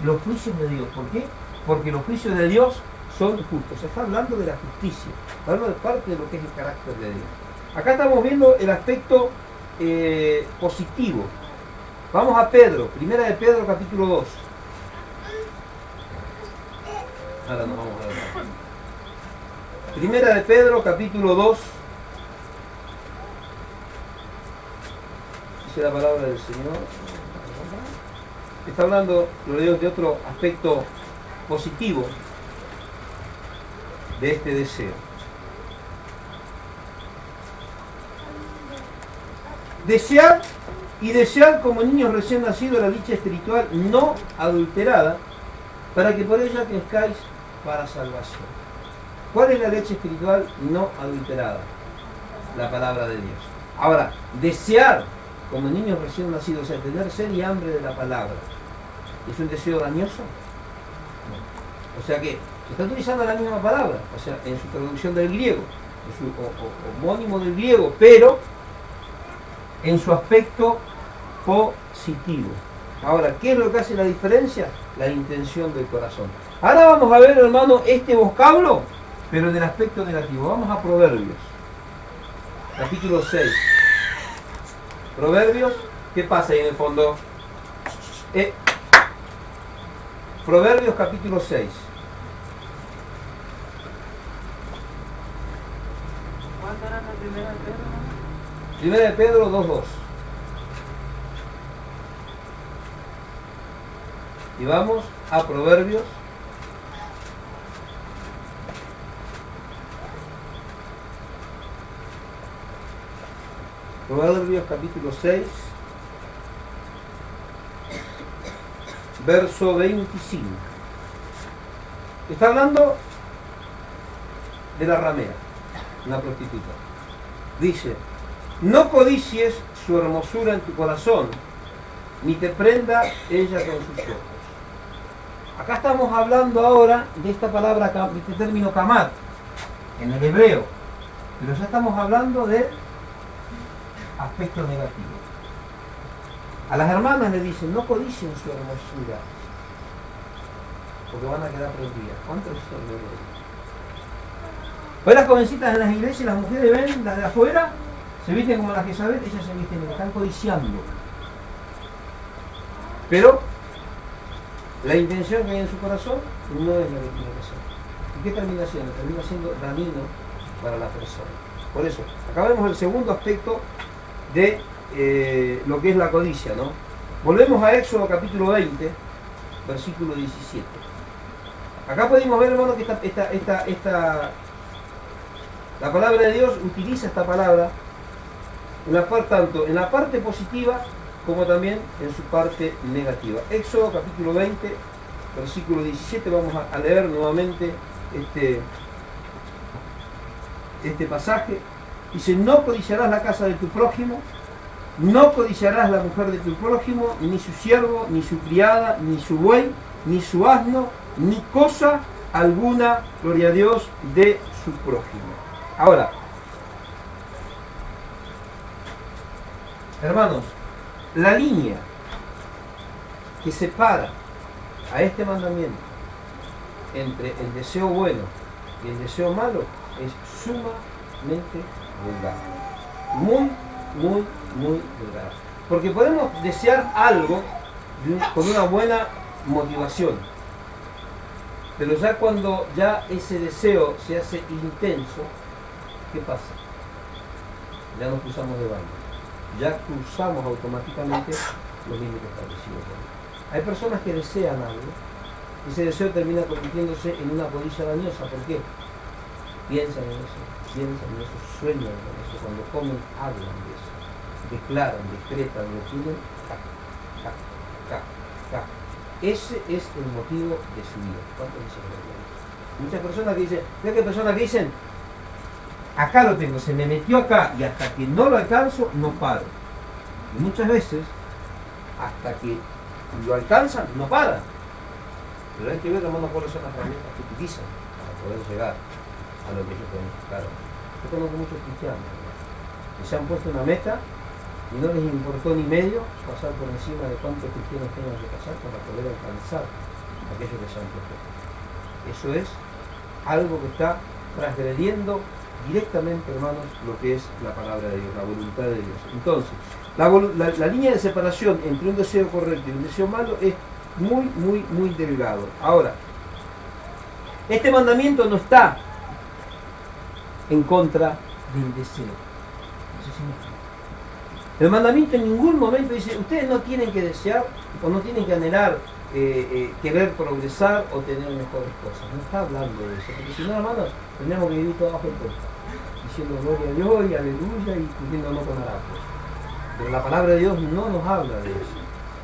los juicios de Dios. ¿Por qué? Porque los juicios de Dios son justos. Se está hablando de la justicia, está hablando de parte de lo que es el carácter de Dios. Acá estamos viendo el aspecto positivo. Vamos a Pedro, primera de Pedro capítulo 2. Ahora nos vamos a ver. Primera de Pedro capítulo 2. Dice la palabra del Señor. Está hablando, gloria a Dios, de otro aspecto positivo de este deseo. Desear y desear como niños recién nacidos la dicha espiritual no adulterada, para que por ella crezcáis para salvación. ¿Cuál es la leche espiritual no adulterada? La palabra de Dios. Ahora, desear como niños recién nacidos, o sea, tener sed y hambre de la palabra, ¿es un deseo dañoso? No. O sea que se está utilizando la misma palabra, o sea, en su traducción del griego, en su homónimo del griego, pero en su aspecto positivo. Ahora, ¿qué es lo que hace la diferencia? La intención del corazón. Ahora vamos a ver, hermano, este vocablo, pero en el aspecto negativo. Vamos a Proverbios, capítulo 6. Proverbios, ¿qué pasa ahí en el fondo? Proverbios capítulo 6. ¿Cuánto era la primera de Pedro? Primera de Pedro 2:2. Y vamos a Proverbios. Proverbios capítulo 6, verso 25. Está hablando de la ramera, una prostituta. Dice: no codicies su hermosura en tu corazón, ni te prenda ella con sus ojos. Acá estamos hablando ahora de esta palabra, de este término kamat, en el hebreo, pero ya estamos hablando de aspecto negativo. A las hermanas le dicen: no codicien su hermosura, porque van a quedar prendidas. ¿Cuántos son de ellos? Pues las jovencitas en las iglesias, las mujeres ven, las de afuera, se visten como las que saben, ellas se visten, están codiciando. Pero la intención que hay en su corazón no es la que tiene que ser. ¿Y qué termina siendo? Termina siendo dañino para la persona. Por eso, acá vemos el segundo aspecto de lo que es la codicia, ¿no? Volvemos a Éxodo capítulo 20, versículo 17. Acá podemos ver, hermano, que la palabra de Dios utiliza esta palabra tanto en la parte positiva como también en su parte negativa. Éxodo capítulo 20, versículo 17, vamos a leer nuevamente este pasaje. Dice: no codiciarás la casa de tu prójimo, no codiciarás la mujer de tu prójimo, ni su siervo, ni su criada, ni su buey, ni su asno, ni cosa alguna, gloria a Dios, de su prójimo. Ahora, hermanos, la línea que separa a este mandamiento entre el deseo bueno y el deseo malo es sumamente vulgar. Muy vulgar. Porque podemos desear algo con una buena motivación, pero ya cuando ya ese deseo se hace intenso, ¿qué pasa? ya nos cruzamos de banda, ya cruzamos automáticamente los límites establecidos por Dios. Hay personas que desean algo, y ese deseo termina convirtiéndose en una codicia dañosa. ¿Por qué? Piensan en eso, sueñan con eso, cuando comen hablan de eso, declaran, decretan, lo tienen, ese es el motivo de su vida. ¿Cuánto dicen? Muchas personas que dicen, ¿ves que personas que dicen, acá lo tengo, se me metió acá y hasta que no lo alcanzo, no paro? Y muchas veces, hasta que lo alcanzan, no paran. Pero hay que ver, hermanos, cuáles son las herramientas que utilizan para poder llegar a lo que ellos pueden. Claro, yo conozco muchos cristianos que se han puesto una meta y no les importó ni medio pasar por encima de cuántos cristianos tengan que pasar para poder alcanzar aquello que se han propuesto. Eso es algo que está transgrediendo directamente, hermanos, lo que es la palabra de Dios, la voluntad de Dios. Entonces, la línea de separación entre un deseo correcto y un deseo malo es muy delgado. Ahora, este mandamiento no está en contra del deseo. No sé si me explico. El mandamiento en ningún momento dice, ustedes no tienen que desear o no tienen que anhelar querer progresar o tener mejores cosas. No está hablando de eso, porque si no, hermanos, tendríamos que vivir todo bajo el puesto, diciendo gloria a Dios y aleluya y cubriéndonos con harapos. Pero la palabra de Dios no nos habla de eso.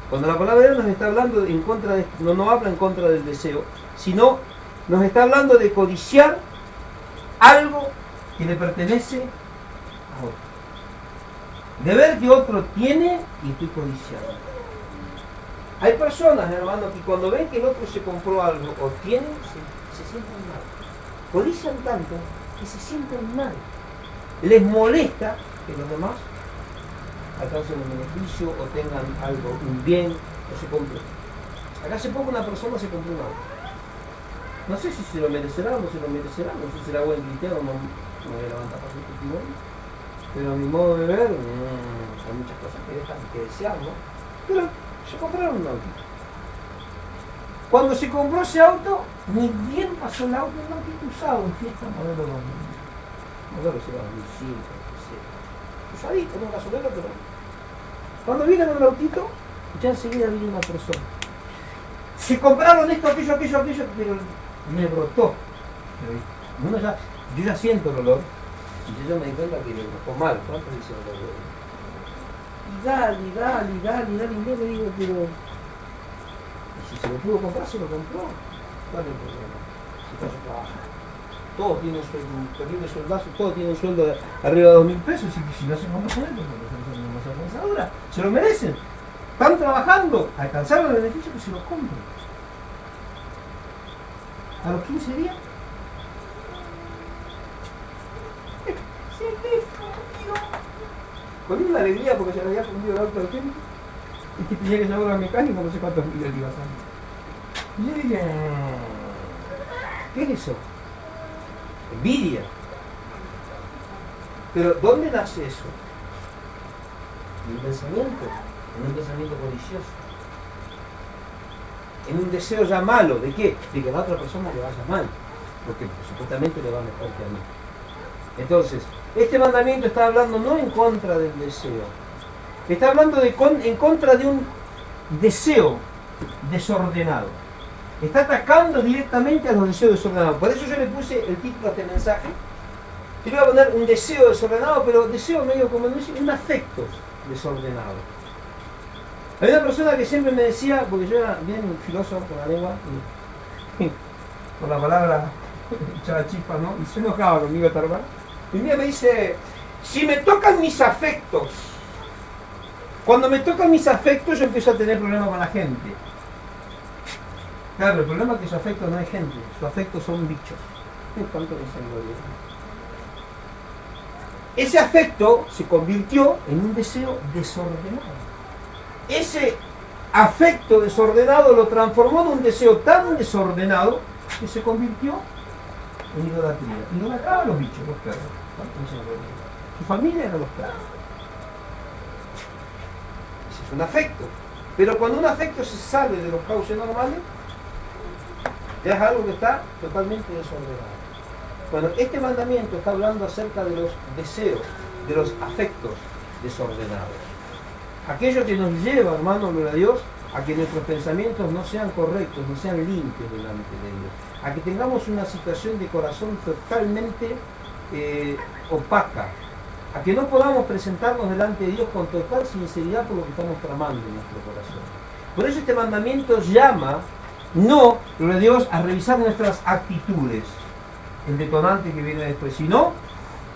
Cuando la palabra de Dios nos está hablando en contra de, no habla en contra del deseo, sino nos está hablando de codiciar algo que le pertenece a otro. De ver que otro tiene y estoy codiciando. Hay personas, hermano, que cuando ven que el otro se compró algo o tiene, se sienten mal. Codician tanto que se sienten mal. Les molesta que los demás alcancen un beneficio o tengan algo, un bien, o se compren. Acá hace poco una persona se compró un auto. No sé si se lo merecerá o no se lo merecerá, no sé si será buen cristiano o no voy a levantar para su testimonio. Pero a mi modo de ver, hay muchas cosas que dejan que desear, ¿no? Pero se compraron un auto. Cuando se compró ese auto, ni bien pasó el auto, un autito usado, en fiesta modelo 2000. Modelo será 2005, usadito, no gasolero, pero cuando vino el autito, ya enseguida vino una persona. Se compraron esto, aquello, pero me brotó. Pero yo ya siento el olor. Y yo me di cuenta que le brotó mal. ¿Cuánto dice el olor? Y dale, y yo le digo, pero y si se lo pudo comprar, se lo compró. ¿Cuál es el problema? Si está su trabajo. Todos tienen un terrible sueldazo, todos tienen un sueldo de arriba de 2.000 pesos, y si no se compra con él, porque no se alcanza ahora, se lo merecen. Están trabajando, alcanzaron el beneficio, que se lo compren. A los 15 días, se le fundió. Con una alegría porque se le había fundido el auto de gente. Y que tenía que llevar al mecánico, no sé cuántos miles le iba a salir. Y yo dije, ¿qué es eso? Envidia. Pero ¿dónde nace eso? En un pensamiento codicioso, en un deseo ya malo. ¿De qué? De que a la otra persona le vaya mal, porque supuestamente le va mejor que a mí. Entonces, este mandamiento está hablando no en contra del deseo, está hablando en contra de un deseo desordenado. Está atacando directamente a los deseos desordenados. Por eso yo le puse el título a este mensaje. Yo le voy a poner un deseo desordenado, pero deseo medio como dice, un afecto desordenado. Hay una persona que siempre me decía, porque yo era bien filoso con la lengua, y con la palabra echaba chispa, ¿no? Y se enojaba conmigo esta hermana. Y un día me dice, si me tocan mis afectos, cuando me tocan mis afectos yo empiezo a tener problemas con la gente. Claro, el problema es que su afecto no es gente, su afecto son bichos. ¿Cuánto dicen gloria? Ese afecto se convirtió en un deseo desordenado. Ese afecto desordenado lo transformó en un deseo tan desordenado que se convirtió en idolatría. Idolatraba a los bichos, los perros. ¿Cuánto dicen gloria? Su familia eran los perros. Ese es un afecto. Pero cuando un afecto se sale de los cauces normales, es algo que está totalmente desordenado. Bueno, este mandamiento está hablando acerca de los deseos de los afectos desordenados. Aquello que nos lleva, hermano, gloria a Dios, a que nuestros pensamientos no sean correctos, no sean limpios delante de Dios, a que tengamos una situación de corazón totalmente opaca, a que no podamos presentarnos delante de Dios con total sinceridad por lo que estamos tramando en nuestro corazón. Por eso este mandamiento llama, no, gloria a Dios, a revisar nuestras actitudes, el detonante que viene después, sino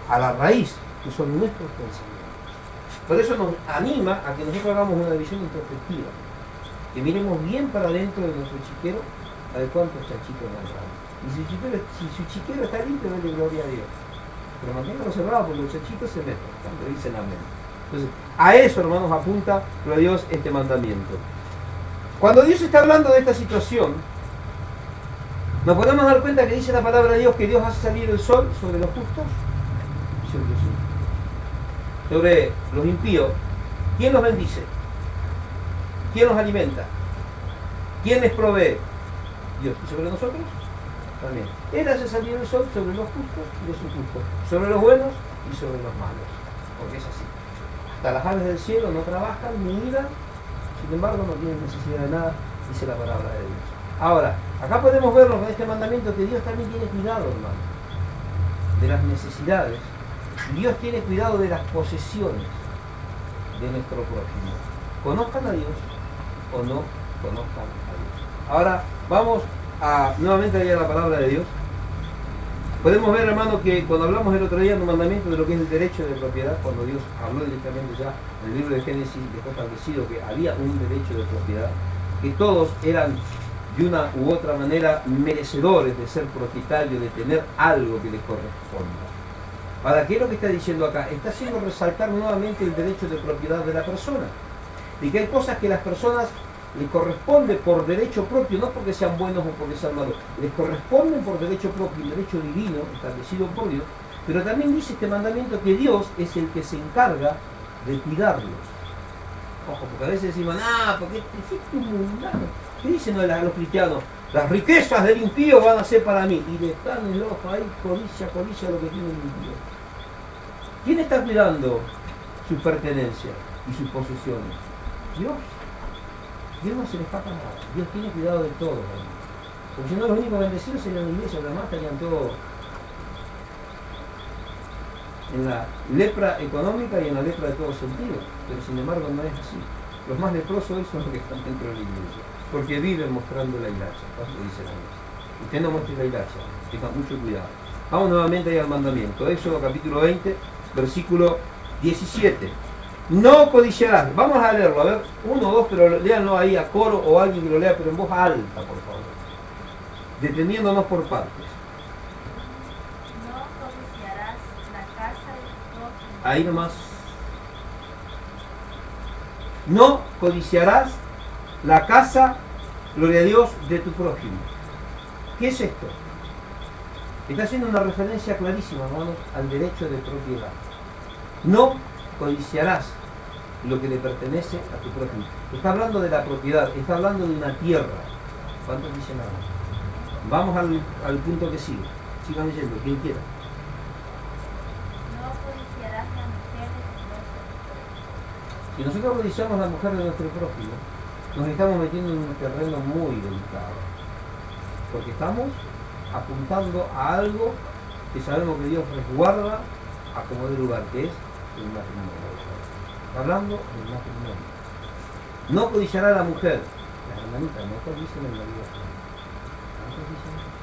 a la raíz, que son nuestros pensamientos. Por eso nos anima a que nosotros hagamos una visión introspectiva, que miremos bien para adentro de nuestro chiquero a ver cuántos chachitos nos dan. Y si su chiquero está limpio, dale gloria a Dios. Pero manténgalo cerrado porque los chachitos se meten cuando dicen amén. Entonces, a eso, hermanos, apunta, gloria a Dios, este mandamiento. Cuando Dios está hablando de esta situación, nos podemos dar cuenta que dice la palabra de Dios que Dios hace salir el sol sobre los justos y sobre los impíos. Sobre los impíos, ¿quién los bendice? ¿Quién los alimenta? ¿Quién les provee? Dios. ¿Y sobre nosotros? También. Él hace salir el sol sobre los justos y los injustos, sobre los buenos y sobre los malos. Porque es así. Hasta las aves del cielo no trabajan ni hilan, sin embargo no tienen necesidad de nada, dice la palabra de Dios. Ahora, acá podemos verlo con este mandamiento que Dios también tiene cuidado, hermano, de las necesidades. Dios tiene cuidado de las posesiones de nuestro prójimo. Conozcan a Dios o no conozcan a Dios. Ahora vamos a nuevamente a leer la palabra de Dios. Podemos ver, hermano, que cuando hablamos el otro día en un mandamiento de lo que es el derecho de propiedad, cuando Dios habló directamente ya en el libro de Génesis, dejó establecido que había un derecho de propiedad, que todos eran de una u otra manera merecedores de ser propietarios, de tener algo que les corresponda. ¿Para qué es lo que está diciendo acá? Está haciendo resaltar nuevamente el derecho de propiedad de la persona. Y que hay cosas que las personas les corresponde por derecho propio, no porque sean buenos o porque sean malos, les corresponden por derecho propio, un derecho divino establecido por Dios, pero también dice este mandamiento que Dios es el que se encarga de cuidarlos. Ojo, porque a veces decimos, porque este es un mundano. ¿Qué dicen los cristianos? Las riquezas del impío van a ser para mí. Y le están en el ojo ahí, codicia lo que tiene el impío. ¿Quién está cuidando su pertenencia y sus posesiones? Dios. Dios no se le escapa nada. Dios tiene cuidado de todo. Porque si no, los únicos bendecidos serían la iglesia, los demás estarían todos en la lepra económica y en la lepra de todo sentido. Pero sin embargo no es así. Los más leprosos hoy son los que están dentro de la iglesia, porque viven mostrando la hilacha, ¿no? Dice la iglesia. Usted no muestre la hilacha, tenga mucho cuidado. Vamos nuevamente ahí al mandamiento. Éxodo capítulo 20, versículo 17. No codiciarás. Vamos a leerlo, a ver, uno o dos, pero léanlo ahí a coro o alguien que lo lea, pero en voz alta, por favor. Deteniéndonos por partes. No codiciarás la casa de tu prójimo. Ahí nomás. No codiciarás la casa, gloria a Dios, de tu prójimo. ¿Qué es esto? Está haciendo una referencia clarísima, hermanos, al derecho de propiedad. No codiciarás lo que le pertenece a tu prójimo. Está hablando de la propiedad, está hablando de una tierra. ¿Cuántos dicen nada? Vamos al punto que sigue. Sigan leyendo, quien quiera. No codiciarás la mujer de tu prójimo. Si nosotros codiciamos la mujer de nuestro prójimo, nos estamos metiendo en un terreno muy delicado. Porque estamos apuntando a algo que sabemos que Dios resguarda a como de lugar, que es el matrimonio. Está hablando del matrimonio. No codiciará a la mujer. La hermanita, no codicien en la vida.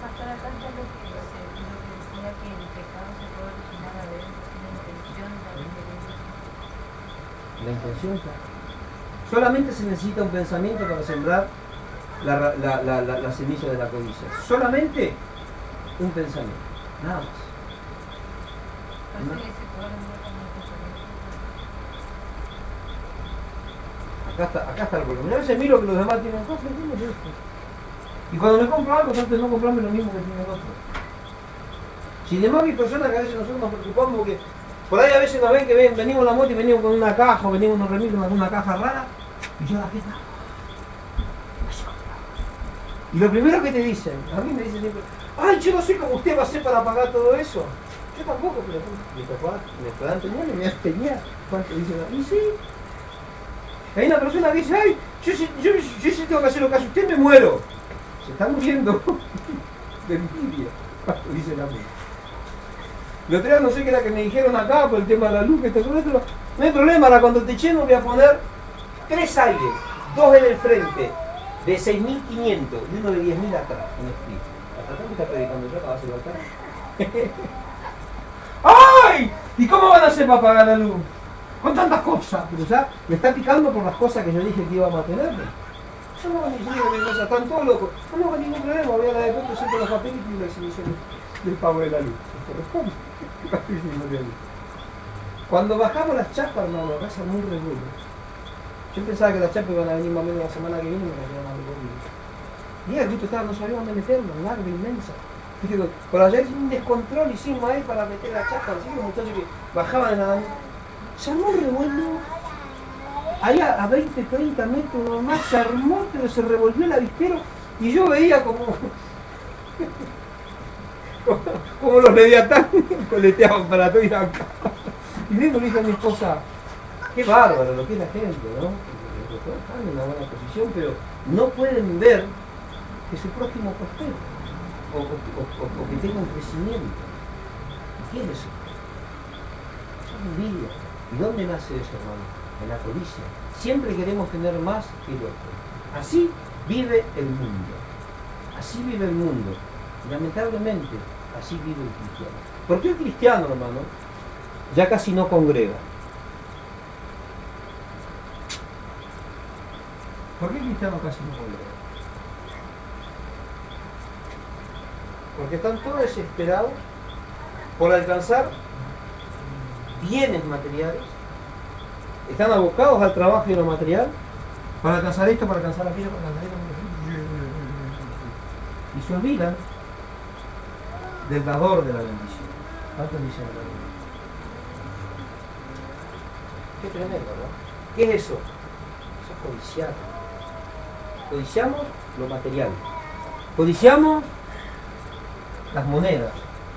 Pastor, acá está lo que decía que el pecado se puede originar a veces sin la intención de La intención está. Solamente se necesita un pensamiento para sembrar la semilla de la codicia. Solamente un pensamiento. Nada más. Acá está el problema. A veces miro que los demás tienen cosas y yo esto. Y cuando me compro algo, trato de no comprarme lo mismo que tienen otros. Sin embargo, hay personas que a veces nosotros nos preocupamos porque por ahí a veces nos ven que venimos en la moto y venimos con una caja o venimos unos remillos con una caja rara y yo la gente. Y lo primero que te dicen, a mí me dicen siempre, ay, yo no sé cómo usted va a hacer para pagar todo eso. Yo tampoco, pero mi papá me puedan tener, me tenía. ¿Cuánto dicen? Y sí. Hay una persona que dice, ay, yo sí tengo que hacer lo que hace usted, me muero. Se está muriendo de envidia. ¿Cuánto dice la mujer? El otro día no sé qué era que me dijeron acá por el tema de la luz, que esto, no hay problema, ahora cuando te echemos voy a poner 3 aires, 2 en el frente, de 6.500 y uno de 10.000 atrás, en split. ¿Hasta tanto está predicando yo? ¿Acabas de levantar? ¡Ay! ¿Y cómo van a hacer para pagar la luz? Con tantas cosas, pero ya me está picando por las cosas que yo dije que íbamos a tener. Yo no ni siquiera mis cosas, están todos locos. No tengo ningún problema, voy a dar de pronto siempre los papeles y la exhibición del pago de la luz. Corresponde. Cuando bajamos las chapas, hermano, acá se muy revuelo. Yo pensaba que las chapas iban a venir más o menos la semana que viene y me las iban a revolver. Y el gusto estaba, no sabía dónde meterlo, larga, inmensa. Por allá hay un descontrol hicimos ahí para meter la chapa, así los muchachos que bajaban en la... Se armó un revuelo. Ahí a 20, 30 metros nomás se armó, pero se revolvió el avispero y yo veía como los leviatanes coleteaban para todo ir acá. Y luego le dije a mi esposa, qué bárbaro lo que es la gente, ¿no? Están en una buena posición, pero no pueden ver que su prójimo prospere o que tenga un crecimiento. ¿Qué es eso? Es envidia. ¿Y dónde nace eso, hermano? En la codicia. Siempre queremos tener más que el otro. Así vive el mundo. Así vive el mundo. Y lamentablemente, así vive el cristiano. ¿Por qué el cristiano, hermano, ya casi no congrega? ¿Por qué el cristiano casi no congrega? Porque están todos desesperados por alcanzar bienes materiales, están abocados al trabajo y a lo material, para alcanzar esto, para alcanzar aquello, para alcanzar esto, y se olvidan del dador de la bendición. ¿Cuántos dicen la bendición? Qué tremendo, ¿no? ¿Qué es eso? Eso es codiciar. Codiciamos lo material, codiciamos las monedas,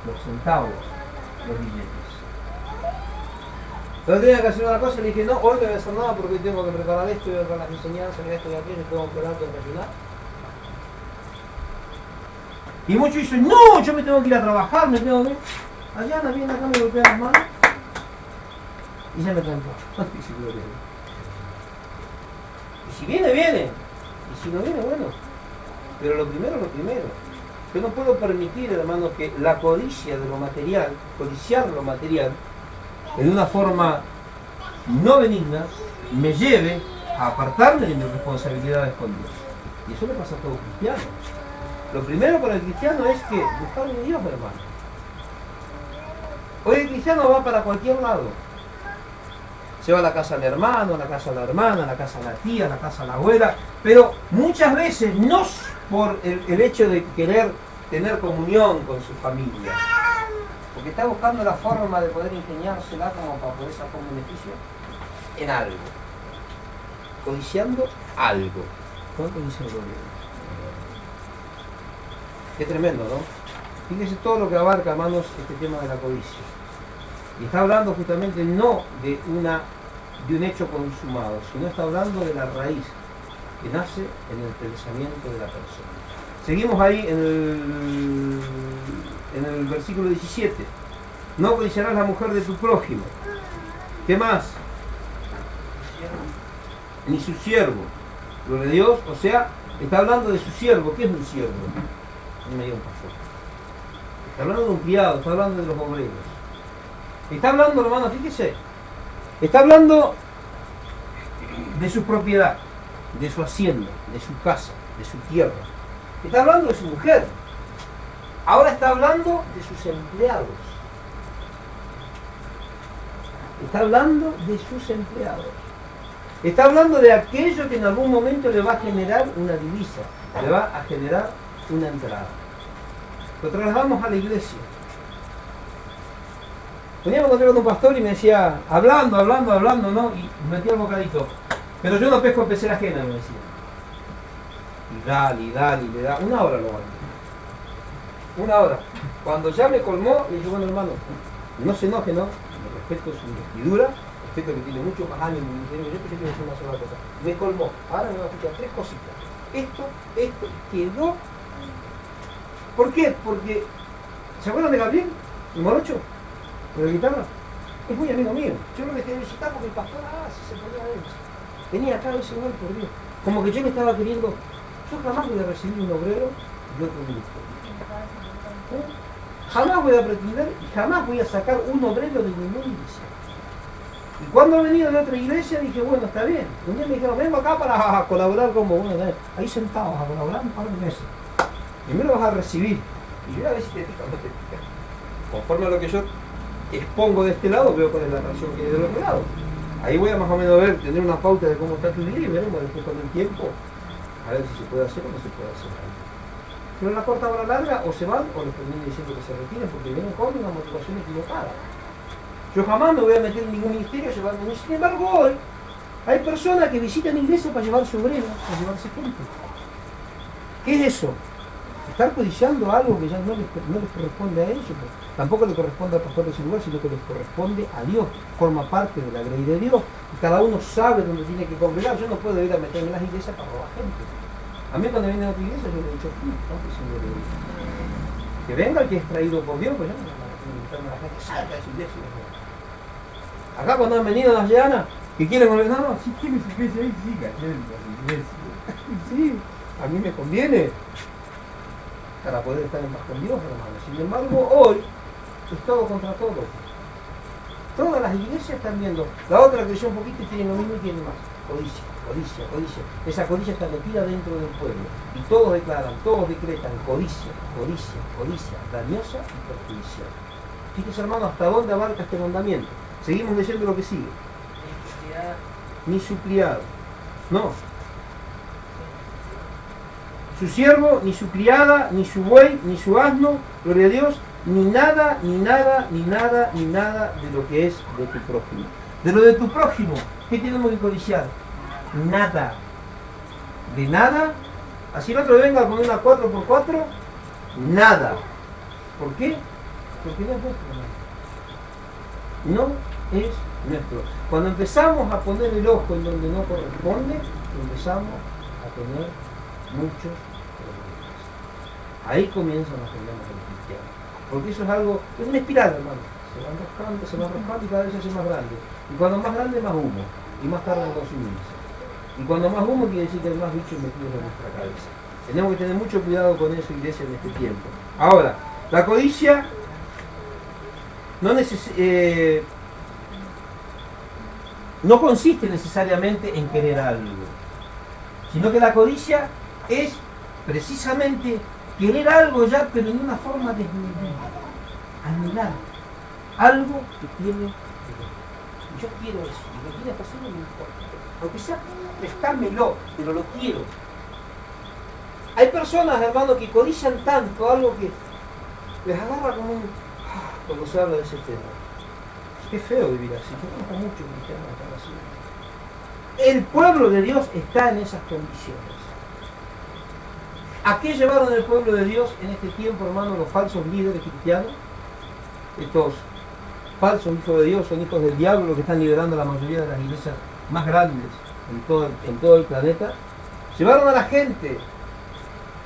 los centavos, los billetes. Pero tenía que hacer una cosa y le dije, no, hoy no voy a hacer nada porque tengo que preparar esto, voy a preparar las enseñanzas, esto y aquello, tengo que orar, tengo que ayudar. Y muchos dicen, no, yo me tengo que ir a trabajar, me tengo que... Allá Ana viene acá, me golpea las manos y ya me traen todo. Y si viene, viene. Y si no viene, bueno. Pero lo primero es lo primero. Yo no puedo permitir, hermanos, que la codicia de lo material, codiciar lo material, en una forma no benigna, me lleve a apartarme de mis responsabilidades con Dios. Y eso le pasa a todo cristiano. Lo primero para el cristiano es que buscar a Dios, hermano. Hoy el cristiano va para cualquier lado. Se va a la casa del hermano, a la casa de la hermana, a la casa de la tía, a la casa de la abuela, pero muchas veces no por el hecho de querer tener comunión con su familia, porque está buscando la forma de poder ingeniársela como para poder sacar un beneficio en algo, codiciando algo. ¿Cuánto dice el gobierno? Qué tremendo, ¿no? Fíjense todo lo que abarca, hermanos, este tema de la codicia. Y está hablando justamente no de un hecho consumado, sino está hablando de la raíz que nace en el pensamiento de la persona. Seguimos ahí en el versículo 17. No codiciarás la mujer de tu prójimo. ¿Qué más? Ni su siervo. Gloria a Dios, o sea, está hablando de su siervo. ¿Qué es un siervo? No me dio un pastor. Está hablando de un criado, está hablando de los obreros. Está hablando, hermano, fíjese, está hablando de su propiedad, de su hacienda, de su casa, de su tierra. Está hablando de su mujer. Ahora está hablando de sus empleados. Está hablando de sus empleados. Está hablando de aquello que en algún momento le va a generar una divisa, le va a generar una entrada. Lo trasladamos a la iglesia. Un día me encontré con un pastor y me decía, hablando, ¿no? Y metía el bocadito. Pero yo no pesco en pecera ajena, me decía. Y dale, le da. 1 hora lo aguanté. 1 hora. Cuando ya me colmó, le dije, bueno hermano, no se enoje, ¿no? Respeto su investidura, respeto que tiene mucho más ánimo, yo pensé que iba a decir una sola cosa. Me colmó, ahora me va a escuchar 3 cositas. Esto, quedó. ¿Por qué? Porque, ¿se acuerdan de Gabriel? El morocho, con la guitarra. Es muy amigo mío. Yo lo dejé de visitar porque el pastor, se ponía a él. Venía acá ese igual, por Dios. Como que yo me estaba queriendo, yo jamás voy a recibir un obrero de otro ministro. Jamás voy a pretender y jamás voy a sacar un obrero de ninguna iglesia. Y cuando he venido de otra iglesia dije, bueno, está bien. Un día me dijeron, vengo acá para colaborar como bueno, ahí sentados a colaborar un par de meses. Primero vas a recibir. Y yo a ver si te pica o no te pica. Conforme a lo que yo expongo de este lado, veo cuál es la reacción que hay del otro lado. Ahí voy a más o menos ver, tener una pauta de cómo está tu vida y veremos después con el tiempo a ver si se puede hacer o no se puede hacer. Pero la corta o la larga, o se van o les termino diciendo que se retiren porque vienen con una motivación equivocada. Yo jamás me voy a meter en ningún ministerio llevando un. Sin embargo, hoy hay personas que visitan iglesias para llevarse obreros, para llevarse gente. ¿Qué es eso? Estar codiciando algo que ya no les corresponde a ellos, pues. Tampoco le corresponde al pastor de ese lugar, sino que les corresponde a Dios, forma parte de la grey de Dios, y cada uno sabe dónde tiene que congregar. Yo no puedo ir a meterme en las iglesias para robar gente. A mí cuando viene a otra iglesia yo le he dicho, que venga el que es traído por Dios, pues ya no me la gente, salga de su iglesia. Acá cuando han venido las llanas, que quieren volver, no, si quieren su iglesia ahí, siga, sí, a mí me conviene para poder estar en paz con Dios, hermano. Sin embargo, hoy es todo contra todo. Todas las iglesias están viendo. La otra creció un poquito y tiene lo mismo y tiene más. Codicia, codicia, codicia. Esa codicia está metida dentro del pueblo. Y todos declaran, todos decretan codicia, codicia, codicia, dañosa y perjudicial. Fíjese, hermano, hasta dónde abarca este mandamiento. Seguimos leyendo lo que sigue. Ni su criado. No. Su siervo, ni su criada, ni su buey, ni su asno, gloria a Dios, ni nada, ni nada, ni nada, ni nada de lo que es de tu prójimo. De lo de tu prójimo, ¿qué tenemos que codiciar? Nada. De nada. Así el otro venga con una 4x4, nada. ¿Por qué? Porque no es nuestro. No es nuestro. Cuando empezamos a poner el ojo en donde no corresponde, empezamos a tener muchos problemas. Ahí comienzan los problemas de los cristianos. Porque eso es algo, es una espiral, hermano. Se va enroscando y cada vez se hace más grande. Y cuando más grande, más humo. Y más tarde en consumirse. Y cuando más humo quiere decir que hay más bichos metidos en nuestra cabeza. Tenemos que tener mucho cuidado con eso, iglesia, en este tiempo. Ahora, la codicia no consiste necesariamente en querer algo, sino que la codicia es precisamente querer algo ya, pero en una forma desmedida, anhelar algo que tiene que ver. Yo quiero eso, y lo tiene que hacer, no me importa. Aunque sea, prestámelo, pero lo quiero. Hay personas, hermano, que codician tanto algo que les agarra como un... cuando se habla de ese tema. Qué feo vivir así. Yo conozco muchos cristianos que están así. El pueblo de Dios está en esas condiciones. ¿A qué llevaron el pueblo de Dios en este tiempo, hermano, los falsos líderes cristianos? Estos falsos hijos de Dios son hijos del diablo, los que están liderando la mayoría de las iglesias más grandes en todo el planeta. Llevaron a la gente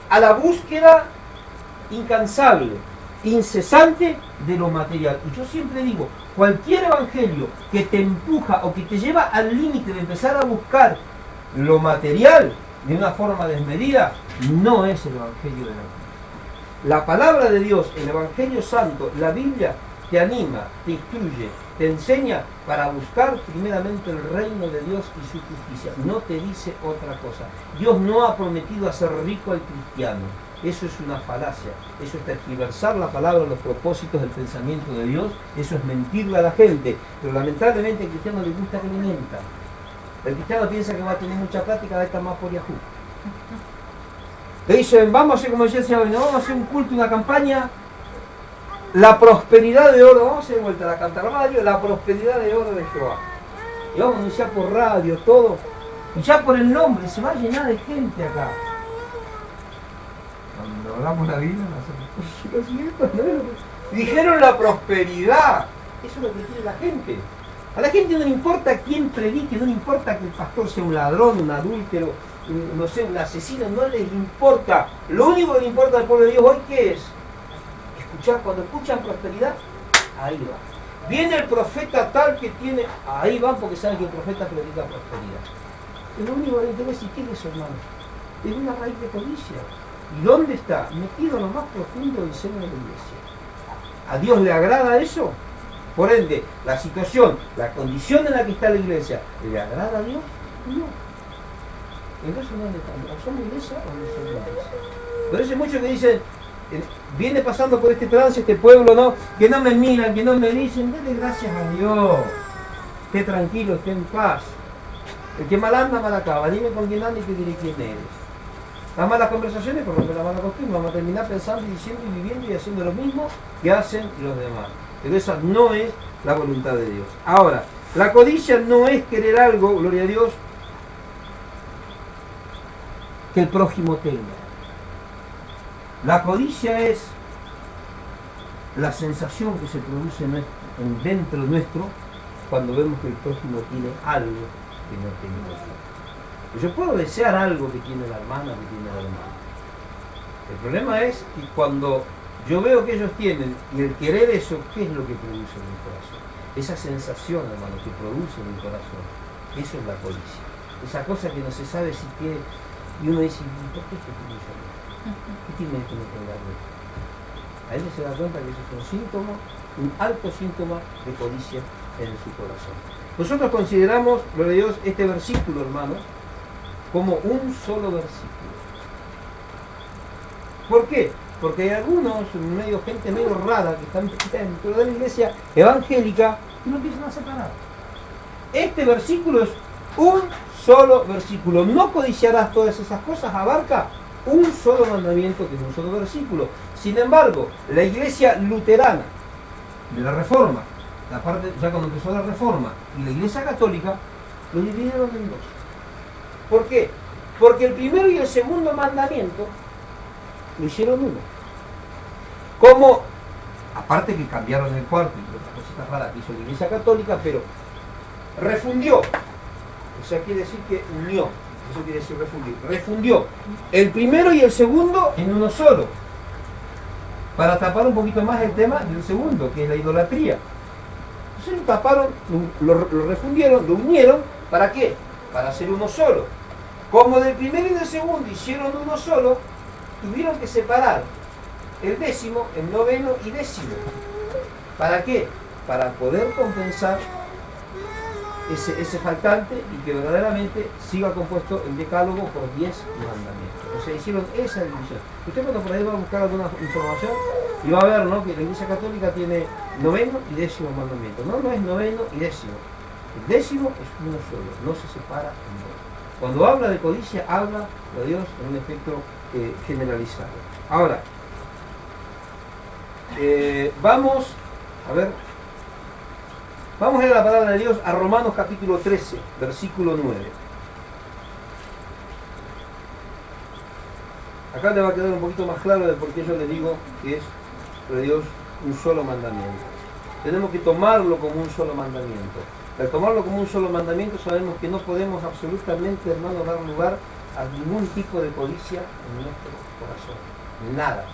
a la búsqueda incansable, incesante de lo material. Y yo siempre digo, cualquier evangelio que te empuja o que te lleva al límite de empezar a buscar lo material de una forma desmedida, no es el evangelio de la vida. La palabra de Dios, el evangelio santo, la Biblia, te anima, te instruye, te enseña para buscar primeramente el reino de Dios y su justicia. No te dice otra cosa. Dios no ha prometido hacer rico al cristiano. Eso es una falacia. Eso es tergiversar la palabra, los propósitos del pensamiento de Dios. Eso es mentirle a la gente. Pero lamentablemente al cristiano le gusta que le mientan. El cristiano piensa que va a tener mucha plata y cada vez está más por Yahoo. Le dicen, vamos a hacer, como decía el Señor, vamos a hacer un culto, una campaña. La prosperidad de oro, vamos a hacer de vuelta a la cantar radio, la prosperidad de oro de Jehová. Y vamos a anunciar por radio, todo. Y ya por el nombre se va a llenar de gente acá. Cuando hablamos la Biblia, no hacemos Los ciertos no es lo que... Dijeron la prosperidad. Eso es lo que quiere la gente. A la gente no le importa quién predique, no le importa que el pastor sea un ladrón, un adúltero, no sé, un asesino, no les importa. Lo único que le importa al pueblo de Dios hoy, ¿qué es? Escuchar, cuando escuchan prosperidad, ahí va. Viene el profeta tal que tiene, ahí van porque saben que el profeta predica prosperidad. Es lo único que le interesa. ¿Y qué es eso, hermano? Es una raíz de codicia. ¿Y dónde está? Metido en lo más profundo del seno de la iglesia. ¿A Dios le agrada eso? Por ende, la situación, la condición en la que está la iglesia, ¿le agrada a Dios? No. Entonces, ¿dónde estamos? ¿O somos iglesia o no somos iglesia? Por eso hay muchos que dicen, viene pasando por este trance, este pueblo, ¿no? Que no me miran, que no me dicen, dale gracias a Dios. Esté tranquilo, esté en paz. El que mal anda, mal acaba. Dime con quién anda y te diré quién eres. Las malas conversaciones corrompen la mala costumbre. Vamos a terminar pensando y diciendo y viviendo y haciendo lo mismo que hacen los demás. Pero esa no es la voluntad de Dios. Ahora, la codicia no es querer algo, gloria a Dios, que el prójimo tenga. La codicia es la sensación que se produce dentro nuestro cuando vemos que el prójimo tiene algo que no tenemos nosotros. Yo puedo desear algo que tiene la hermana, que tiene el hermano. El problema es que cuando yo veo que ellos tienen, y el querer eso, ¿qué es lo que produce en mi corazón? Esa sensación, hermano, que produce en mi corazón. Eso es la codicia. Esa cosa que no se sabe si quiere, y uno dice, ¿por qué esto tiene yo? ¿Qué tiene esto que tenga yo? Ahí se da cuenta que eso es un síntoma, un alto síntoma de codicia en su corazón. Nosotros consideramos, gloria a Dios, este versículo, hermano, como un solo versículo. ¿Por qué? Porque hay algunos, gente medio rara, que están dentro de la iglesia evangélica y lo empiezan a separar. Este versículo es un solo versículo. No codiciarás todas esas cosas, abarca un solo mandamiento que es un solo versículo. Sin embargo, la iglesia luterana de la Reforma, la parte, ya cuando empezó la Reforma, y la iglesia católica, lo dividieron en dos. ¿Por qué? Porque el primero y el segundo mandamiento lo hicieron uno. Como, aparte que cambiaron el cuarto y otras cositas raras que hizo la iglesia católica, pero refundió. O sea, quiere decir que unió. Eso quiere decir refundir. Refundió el primero y el segundo en uno solo. Para tapar un poquito más el tema del segundo, que es la idolatría. Entonces lo taparon, lo refundieron, lo unieron. ¿Para qué? Para hacer uno solo. Como del primero y del segundo hicieron uno solo, tuvieron que separar el décimo, el noveno y décimo. ¿Para qué? Para poder compensar ese faltante y que verdaderamente siga compuesto el decálogo por 10 mandamientos. O sea, hicieron esa división. Usted cuando por ahí va a buscar alguna información y va a ver, ¿no?, que la Iglesia Católica tiene noveno y décimo mandamiento. No, no es noveno y décimo. El décimo es uno solo, no se separa en dos. Cuando habla de codicia, habla de Dios en un efecto generalizado. Ahora, vamos a leer la palabra de Dios a Romanos capítulo 13, versículo 9. Acá le va a quedar un poquito más claro de por qué yo le digo que es de Dios un solo mandamiento. Tenemos que tomarlo como un solo mandamiento. Al tomarlo como un solo mandamiento sabemos que no podemos absolutamente, hermano, dar lugar a ningún tipo de codicia en nuestro corazón. Nada.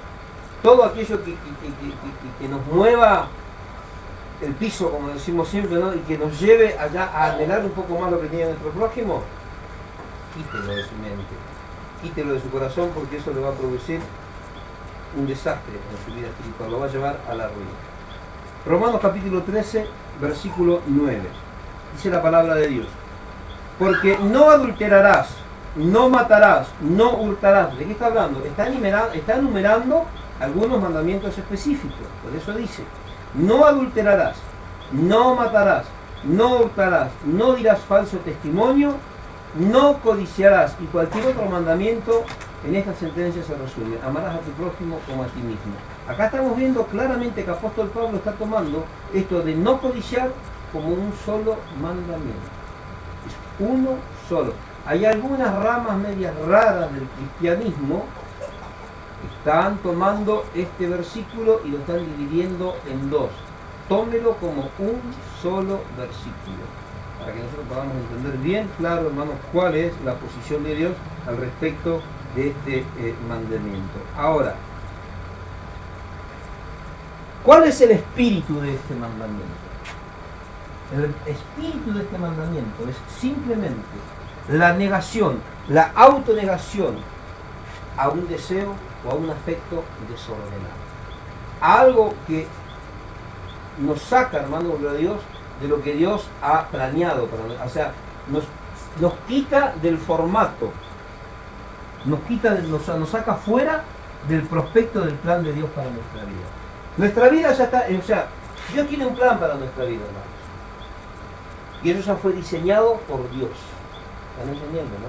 Todo aquello que nos mueva el piso, como decimos siempre, ¿no?, y que nos lleve allá a anhelar un poco más lo que tiene nuestro prójimo, quítelo de su mente, quítelo de su corazón, porque eso le va a producir un desastre en su vida espiritual, lo va a llevar a la ruina. Romanos capítulo 13, versículo 9. Dice la palabra de Dios: porque no adulterarás, no matarás, no hurtarás. ¿De qué está hablando? Está enumerando algunos mandamientos específicos. Por eso dice: no adulterarás, no matarás, no hurtarás, no dirás falso testimonio, no codiciarás. Y cualquier otro mandamiento en esta sentencia se resume: amarás a tu prójimo como a ti mismo. Acá estamos viendo claramente que apóstol Pablo está tomando esto de no codiciar como un solo mandamiento. Es uno solo. Hay algunas ramas medias raras del cristianismo que Están tomando este versículo y lo están dividiendo en dos. Tómelo como un solo versículo, para que nosotros podamos entender bien claro, hermanos, cuál es la posición de Dios al respecto de este mandamiento. Ahora, ¿cuál es el espíritu de este mandamiento? El espíritu de este mandamiento es simplemente la negación, la autonegación a un deseo o a un afecto desordenado. Algo que nos saca, hermano, gloria a Dios, de lo que Dios ha planeado para nosotros. O sea, nos quita del formato, nos saca fuera del prospecto del plan de Dios para nuestra vida. Nuestra vida ya está, o sea, Dios tiene un plan para nuestra vida, hermanos. Y eso ya fue diseñado por Dios. ¿Están entendiendo, no?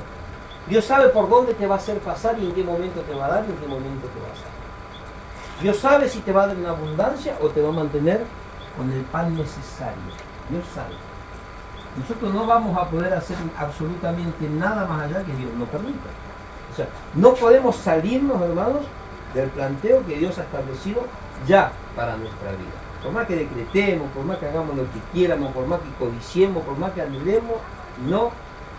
Dios sabe por dónde te va a hacer pasar y en qué momento te va a dar y en qué momento te va a hacer. Dios sabe si te va a dar una abundancia o te va a mantener con el pan necesario. Dios sabe. Nosotros no vamos a poder hacer absolutamente nada más allá que Dios nos permita. O sea, no podemos salirnos, hermanos, del planteo que Dios ha establecido ya para nuestra vida. Por más que decretemos, por más que hagamos lo que quieramos, por más que codiciemos, por más que anhelemos, no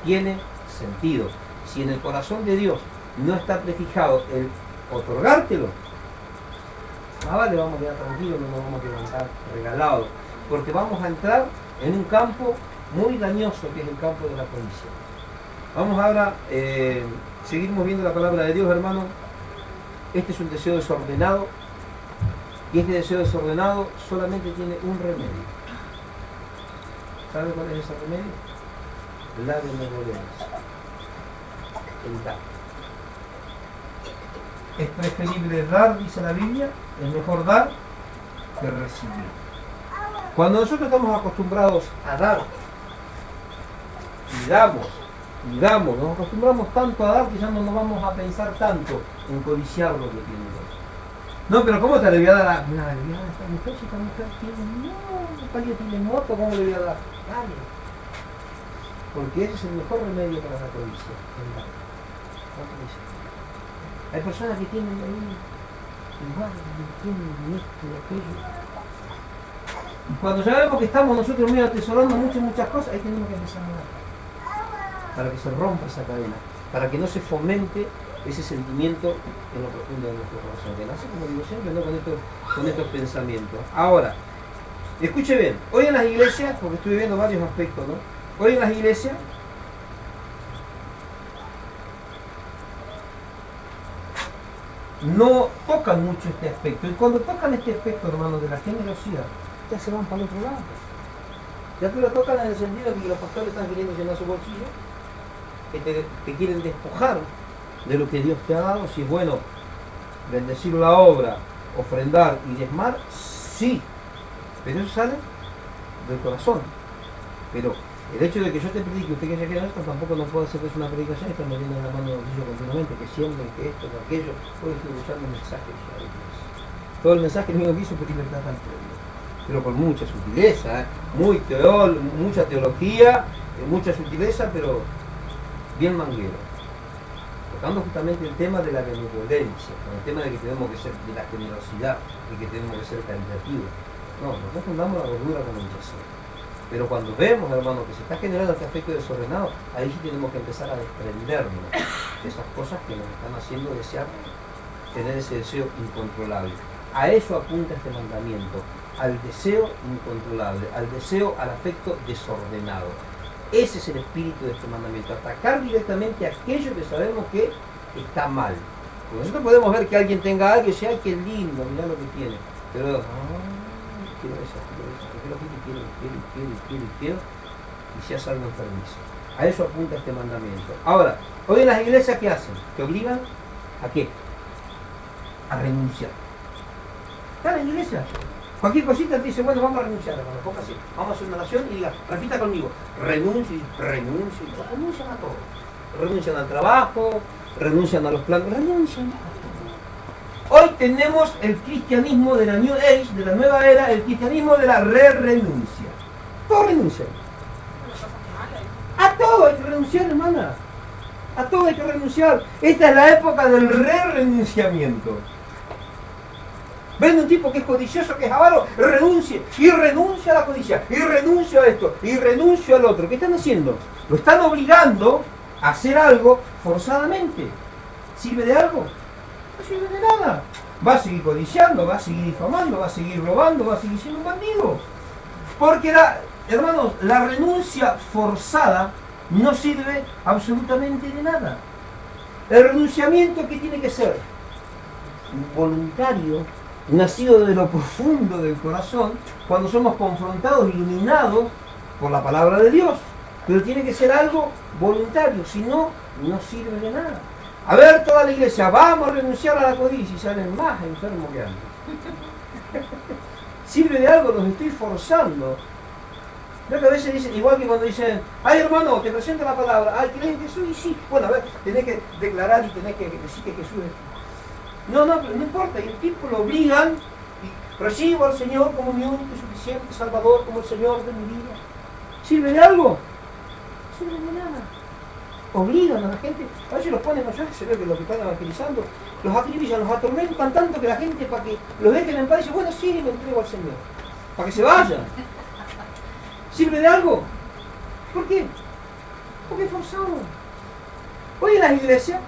tiene sentido. Si en el corazón de Dios no está prefijado el otorgártelo, vale, vamos a quedar tranquilos, no nos vamos a levantar regalados, porque vamos a entrar en un campo muy dañoso, que es el campo de la codicia. Vamos ahora a seguir viendo la palabra de Dios, hermano. Este es un deseo desordenado, y este deseo desordenado solamente tiene un remedio. ¿Sabe cuál es ese remedio? La benevolencia. El dar. Es preferible dar, dice la Biblia, es mejor dar que recibir. Cuando nosotros estamos acostumbrados a dar, y damos, nos acostumbramos tanto a dar que ya no nos vamos a pensar tanto en codiciar lo que tiene Dios. No, pero ¿cómo te le voy a dar a esta mujer? Si esta mujer tiene moto, ¿cómo le voy a dar? Dale. Porque ese es el mejor remedio para la codicia. Hay personas que tienen ahí igual, tienen esto y aquello. Y cuando ya vemos que estamos nosotros muy atesorando muchas cosas, ahí tenemos que empezar a dar. Para que se rompa esa cadena, para que no se fomente ese sentimiento en lo profundo de nuestro corazón, que nace, como digo siempre, ¿no? con estos pensamientos. Ahora, escuche bien, hoy en las iglesias, porque estuve viendo varios aspectos, ¿no? Hoy en las iglesias no tocan mucho este aspecto, y cuando tocan este aspecto, hermanos, de la generosidad, ya se van para el otro lado. Ya te lo tocan en el sentido de que los pastores están queriendo llenar su bolsillo, que te quieren despojar de lo que Dios te ha dado. Si es bueno bendecir la obra, ofrendar y diezmar, sí, pero eso sale del corazón. Pero el hecho de que yo te predique, usted que se quede esto, tampoco no puedo hacerles una predicación y estar metiendo en la mano del bolsillo continuamente, que siembren, que esto, que aquello. Hoy estoy escuchando mensajes de Dios. Todo el mensaje mío que hizo fue libertad al pueblo, pero con mucha sutileza, mucha teología, mucha sutileza, pero bien manguero, tocando justamente el tema de la benevolencia, el tema de que tenemos que ser, de la generosidad, y que tenemos que ser caritativos. No, nosotros fundamos la gordura con el deseo. Pero cuando vemos, hermano, que se está generando este aspecto desordenado, ahí sí tenemos que empezar a desprendernos de esas cosas que nos están haciendo desear tener ese deseo incontrolable. A eso apunta este mandamiento, al deseo incontrolable, al deseo, al afecto desordenado. Ese es el espíritu de este mandamiento, atacar directamente aquello que sabemos que está mal. Porque nosotros podemos ver que alguien tenga algo y decir, ay, qué lindo, mirá lo que tiene. Pero, quiero eso, quiero, y se hace algo enfermizo. A eso apunta este mandamiento. Ahora, hoy en las iglesias, ¿qué hacen? ¿Te obligan a qué? A renunciar. ¿Están en la iglesia? Cualquier cosita te dice, bueno, vamos a renunciar, hermano, póngase, vamos a hacer una oración y diga, repita conmigo, renuncien a todo. Renuncian al trabajo, renuncian a los planes, renuncian a todo. Hoy tenemos el cristianismo de la New Age, de la nueva era, el cristianismo de la renuncia. Todos renuncian. A todo hay que renunciar, hermana. A todo hay que renunciar. Esta es la época del renunciamiento. Vende un tipo que es codicioso, que es avaro, renuncie, y renuncia a la codicia, y renuncio a esto, y renuncio al otro. ¿Qué están haciendo? Lo están obligando a hacer algo forzadamente. ¿Sirve de algo? No sirve de nada. Va a seguir codiciando, va a seguir difamando, va a seguir robando, va a seguir siendo un bandido. Porque, hermanos, la renuncia forzada no sirve absolutamente de nada. El renunciamiento, ¿qué tiene que ser? Voluntario, nacido de lo profundo del corazón, cuando somos confrontados, iluminados por la palabra de Dios. Pero tiene que ser algo voluntario, si no, no sirve de nada. A ver, toda la iglesia, vamos a renunciar a la codicia y salen más enfermos que antes. ¿Sirve de algo? Los estoy forzando. Creo que a veces dicen, igual que cuando dicen, ay hermano, te presento la palabra, ay, ¿crees en Jesús? Y sí, bueno, a ver, tenés que declarar y tenés que decir que Jesús es. No importa, y el tiempo lo obligan, y recibo al Señor como mi único y suficiente Salvador, como el Señor de mi vida. ¿Sirve de algo? No sirve de nada. Obligan a la gente, a veces los ponen allá, se ve que los que están evangelizando, los acribillan, los atormentan tanto que la gente, para que los dejen en paz, dice, bueno, sí, me entrego al Señor, para que se vayan. ¿Sirve de algo? ¿Por qué? Porque es forzado. Hoy en las iglesias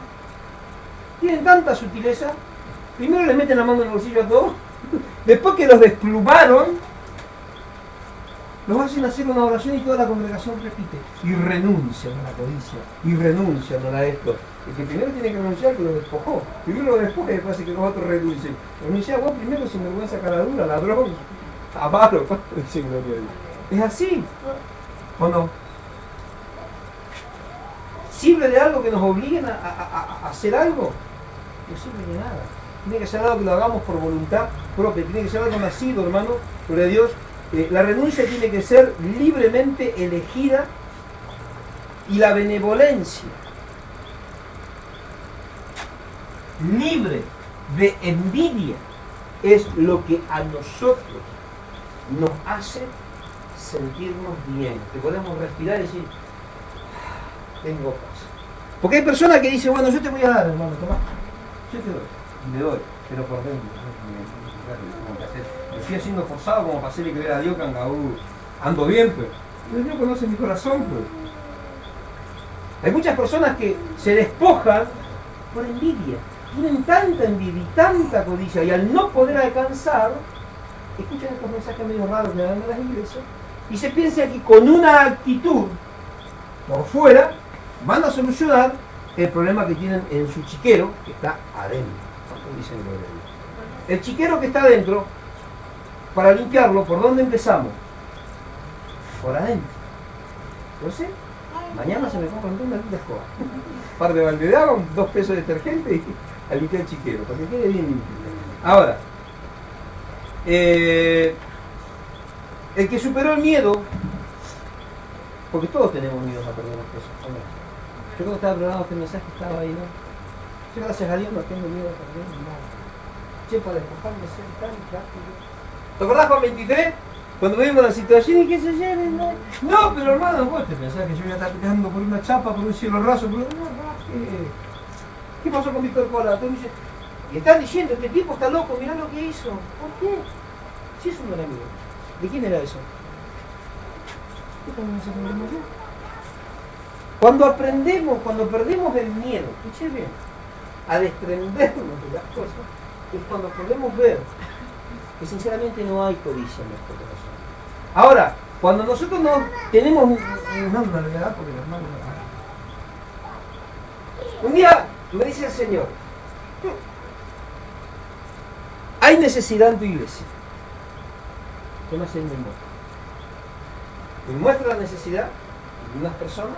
tienen tanta sutileza, primero les meten la mano en el bolsillo a todos, después que los desplumaron, los hacen hacer una oración y toda la congregación repite. Y renuncian a la codicia. Y renuncian a esto. El que primero tiene que renunciar, que lo despojó. Primero lo despoja y después hace que los otros renuncien. Renuncia vos primero sin vergüenza, cara dura, ladrón, avaro. ¿Cuánto dicen gloria a Dios? Es así. ¿O no? ¿Sirve de algo que nos obliguen a hacer algo? No sirve de nada. Tiene que ser algo que lo hagamos por voluntad propia. Tiene que ser algo nacido, hermano, gloria a Dios. La renuncia tiene que ser libremente elegida y la benevolencia libre de envidia es lo que a nosotros nos hace sentirnos bien. Que podemos respirar y decir, tengo paz. Porque hay personas que dicen, bueno, yo te voy a dar, hermano, tomá, yo te doy, y le doy, pero por dentro, me estoy haciendo forzado como para hacerle creer a Dios que ando bien, pues. Pero Dios conoce mi corazón, pues. Hay muchas personas que se despojan por envidia. Tienen tanta envidia y tanta codicia, y al no poder alcanzar, escuchan estos mensajes medio raros que dan de las iglesias, y se piensa que con una actitud por fuera van a solucionar el problema que tienen en su chiquero, que está adentro. Dicen gloria a Dios. El chiquero que está adentro, para limpiarlo, ¿por dónde empezamos? Por adentro. Entonces, mañana se me compran una linda escoba. Un par de balde de agua, 2 pesos de detergente y a limpiar el chiquero, para que quede bien limpio. Ahora, el que superó el miedo, porque todos tenemos miedo a perder las cosas. ¿No? Yo cuando estaba preparando este mensaje estaba ahí, ¿no? Yo gracias a Dios no tengo miedo a perder nada. Che, para despojarme ser tan rápido. ¿Te acordás, Juan 23? Cuando vimos la situación y que se lleven, ¿no? No, pero hermano, vos te pensás que yo voy a estar peleando por una chapa, por un cielo raso, por una raje. ¿Qué pasó con Víctor Cola? Y están diciendo que el tipo está loco, mirá lo que hizo. ¿Por qué? Si es un enemigo. ¿De quién era eso? ¿Qué también se aprendemos yo? Cuando perdemos el miedo, escuché bien, a desprendernos de las cosas, es cuando podemos ver que sinceramente no hay codicia en nuestro corazón. Ahora, cuando nosotros no tenemos una realidad, porque las manos un día me dice el Señor, hay necesidad en tu iglesia. ¿Qué me hace el mundo? Me muestra la necesidad de unas personas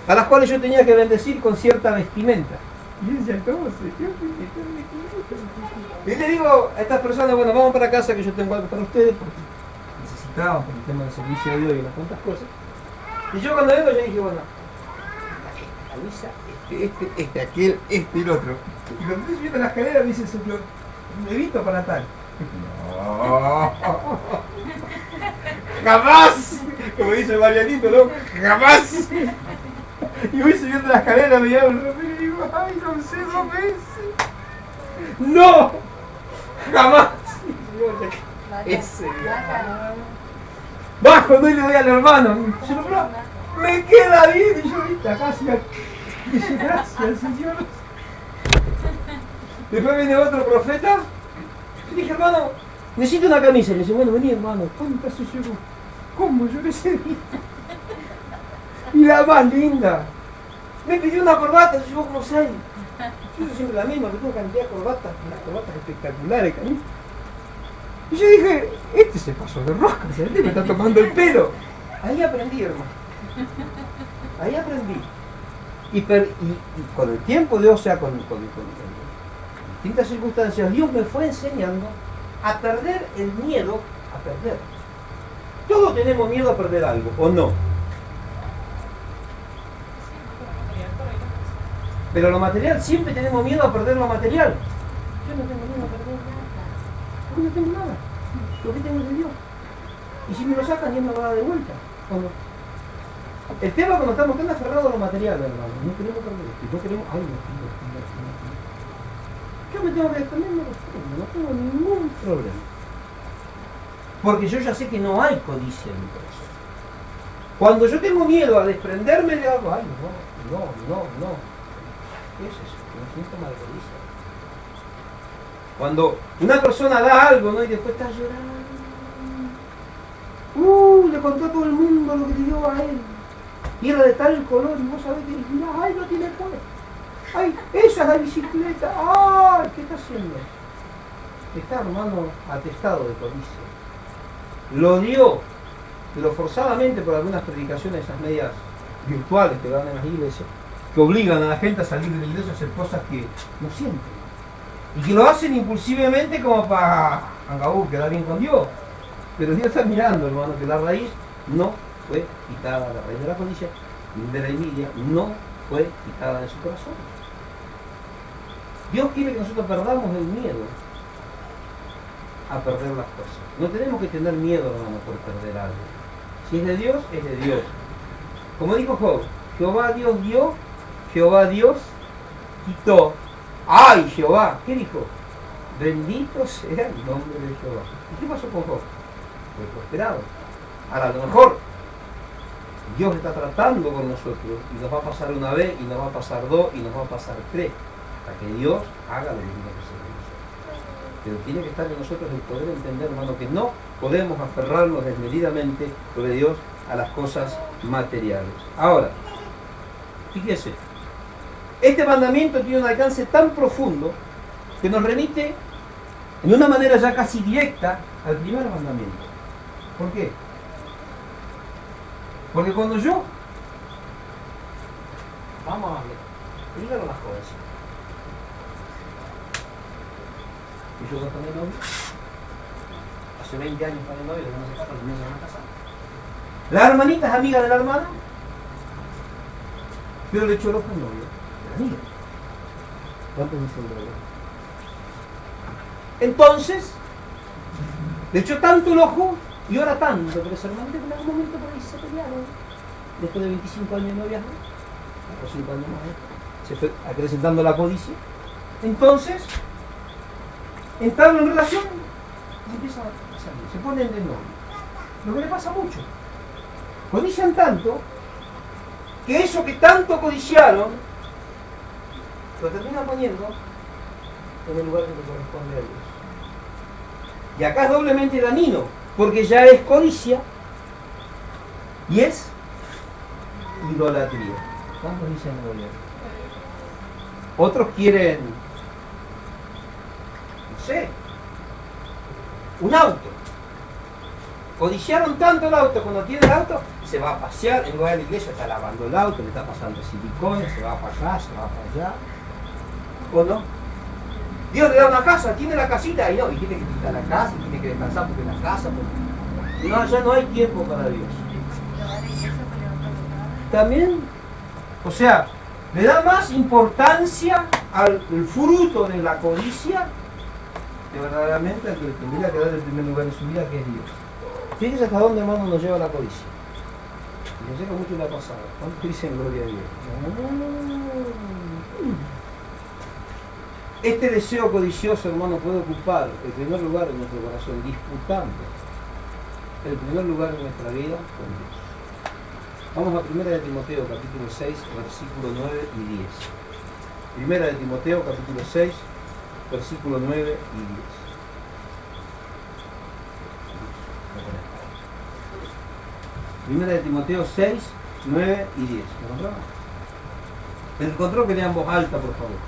a las cuales yo tenía que bendecir con cierta vestimenta. Y decía, ¿cómo se? Y le digo a estas personas, bueno, vamos para casa que yo tengo algo para ustedes, porque necesitaban por el tema del servicio de Dios y unas cuantas cosas. Y yo cuando vengo, yo dije, bueno, camisa, aquel, y el otro. Y cuando estoy subiendo la escalera me dice el Señor, me visto para tal. No, jamás, como dice Marianito, ¿no? Jamás. Y voy subiendo la escalera, me llamo el ropero y digo, ay, no sé, 2 veces. No, Jamás. Ese. Bajo, no le doy al hermano. Yo no, pero me queda bien. Y yo, viste, acá hacía. Dice, gracias, Señor. Después viene otro profeta. Y dije, hermano, necesito una camisa. Y me dice, bueno, vení, hermano. ¿Cuántas se llevó? ¿Cómo? Yo ese día. Y la más linda. Me pidió una corbata, se llevó como 6. Yo uso siempre la misma, que tengo cantidad de corbatas, unas corbatas espectaculares, cariño. Y yo dije, este se pasó de rosca, este me está tomando el pelo. Ahí aprendí, hermano. Ahí aprendí. Y con el tiempo, Dios, o sea, con distintas circunstancias, Dios me fue enseñando a perder el miedo a perder. Todos tenemos miedo a perder algo, ¿o no? Pero lo material, siempre tenemos miedo a perder lo material. Yo no tengo miedo a perder nada. Porque no tengo nada. Lo que tengo es de Dios. Y si me lo sacan, Dios me lo va a dar de vuelta. ¿O no? El tema es cuando estamos tan aferrados a lo material, hermano. No queremos perder esto. No queremos. Ay, no. Yo me tengo que defender, no tengo ningún problema. Porque yo ya sé que no hay codicia en mi corazón. Cuando yo tengo miedo a desprenderme de algo, ay, no. ¿Qué es eso? Un síntoma de codicia. Cuando una persona da algo, ¿no? Y después está llorando. Le contó a todo el mundo lo que le dio a él. Y era de tal color, y vos sabés que mirá, ay, no tiene puesto. Ay, esa es la bicicleta. Ay, ¿qué está haciendo? Está, hermano, atestado de codicia. Lo dio, pero forzadamente por algunas predicaciones, esas medias virtuales que dan en las iglesias, que obligan a la gente a salir de la iglesia a hacer cosas que no sienten. Y que lo hacen impulsivamente como para quedar bien con Dios. Pero Dios está mirando, hermano, que la raíz no fue quitada, la raíz de la codicia, de la envidia, no fue quitada de su corazón. Dios quiere que nosotros perdamos el miedo a perder las cosas. No tenemos que tener miedo, hermano, por perder algo. Si es de Dios, es de Dios. Como dijo Job, Jehová Dios dio, Jehová Dios quitó. ¡Ay, Jehová! ¿Qué dijo? Bendito sea el nombre de Jehová. ¿Y qué pasó con Job? Fue prosperado. Ahora, a lo mejor Dios está tratando con nosotros y nos va a pasar una vez, y nos va a pasar 2, y nos va a pasar 3, hasta que Dios haga lo que tiene que hacer en nosotros. Pero tiene que estar en nosotros el poder entender, hermano, que no podemos aferrarnos desmedidamente sobre Dios a las cosas materiales. Ahora, fíjese, este mandamiento tiene un alcance tan profundo que nos remite de una manera ya casi directa al primer mandamiento. ¿Por qué? Porque cuando yo, vamos a ver, dígalo las cosas. Y yo cuando tomé novio, hace 20 años tomé novio, no se casan, no se van a casar. La hermanita es amiga de la hermana, pero le echó el ojo al novio. Amiga. ¿Cuántos dicen de verdad? Entonces, le echó tanto el ojo y ahora tanto, pero ese hermanito en algún momento por ahí se pelearon. Después de 25 años de noviazgo, o 5 años más, se fue acrecentando la codicia. Entonces, entraron en relación y empiezan a salir, se ponen de novio. Lo que le pasa mucho. Codician tanto que eso que tanto codiciaron lo terminan poniendo en el lugar que le corresponde a Dios. Y acá es doblemente dañino, porque ya es codicia y es idolatría. ¿Cuántos dicen idolatría? Otros quieren, no sé, un auto. Codiciaron tanto el auto, cuando tiene el auto, se va a pasear, en lugar de la iglesia está lavando el auto, le está pasando silicones, se va para acá, se va para allá. ¿O no? Dios le da una casa, tiene la casita y no, y tiene que quitar la casa, y tiene que descansar porque la casa, porque... No, ya no hay tiempo para Dios. También, o sea, le da más importancia al fruto de la codicia que verdaderamente al que tendría que dar el primer lugar en su vida, que es Dios. Fíjense hasta dónde, hermano, nos lleva la codicia. Y nos llega mucho la pasada. ¿Cuántos dicen gloria a Dios? Este deseo codicioso, hermano, puede ocupar el primer lugar en nuestro corazón, disputando el primer lugar en nuestra vida con Dios. Vamos a 1 de Timoteo, capítulo 6, versículo 9 y 10. 1 de Timoteo, capítulo 6, versículo 9 y 10. 1 de Timoteo 6, 9 y 10. ¿Me encontramos? ¿Me encontró? Que lean en voz alta, por favor.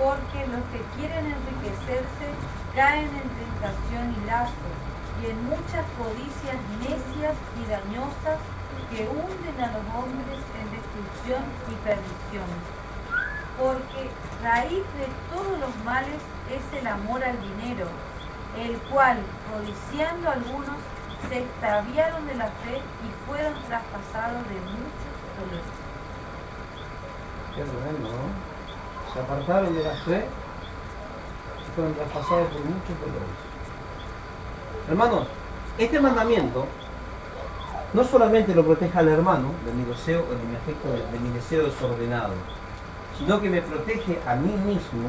Porque los que quieren enriquecerse caen en tentación y lazo, y en muchas codicias necias y dañosas que hunden a los hombres en destrucción y perdición. Porque raíz de todos los males es el amor al dinero, el cual, codiciando algunos, se extraviaron de la fe y fueron traspasados de muchos dolores. Qué bueno, ¿no? Se apartaron de la fe y fueron traspasados por muchos dolores. Hermanos, este mandamiento no solamente lo protege al hermano de mi deseo o de mi afecto, de mi deseo desordenado, sino que me protege a mí mismo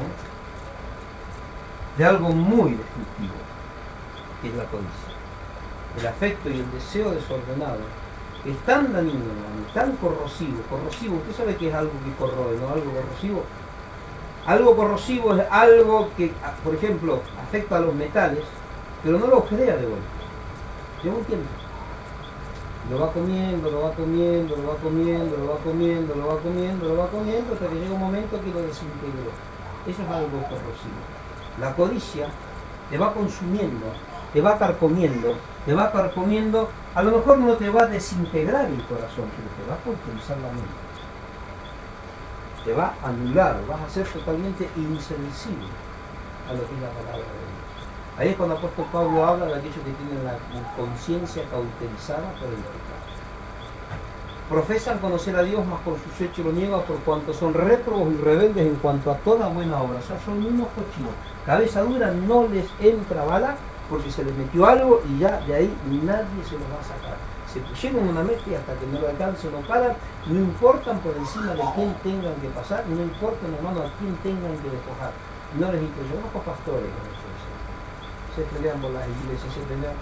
de algo muy destructivo, que es la codicia. El afecto y el deseo desordenado es tan dañino, hermano, tan corrosivo. Usted sabe que es algo que corroe, ¿no? Algo corrosivo. Algo corrosivo es algo que, por ejemplo, afecta a los metales, pero no los crea de golpe. Lleva un tiempo. Lo va comiendo, hasta que llega un momento que lo desintegró. Eso es algo corrosivo. La codicia te va consumiendo, te va carcomiendo. A lo mejor no te va a desintegrar el corazón, pero te va a pulverizar la mente. Te va a anular, vas a ser totalmente insensible a lo que es la palabra de Dios. Ahí es cuando el apóstol Pablo habla de aquellos que tienen la conciencia cauterizada por el pecado. Profesan conocer a Dios, mas por sus hechos lo niegan, por cuanto son réprobos y rebeldes en cuanto a toda buena obra. O sea, son unos cochinos. Cabeza dura, no les entra bala porque se les metió algo y ya de ahí nadie se los va a sacar. Se pusieron una meta y hasta que no lo alcancen no paran, no importan por encima de quién tengan que pasar, no importan, hermano, a quién tengan que despojar. No les importa. Yo conozco pastores que se pelean por las iglesias, se pelean,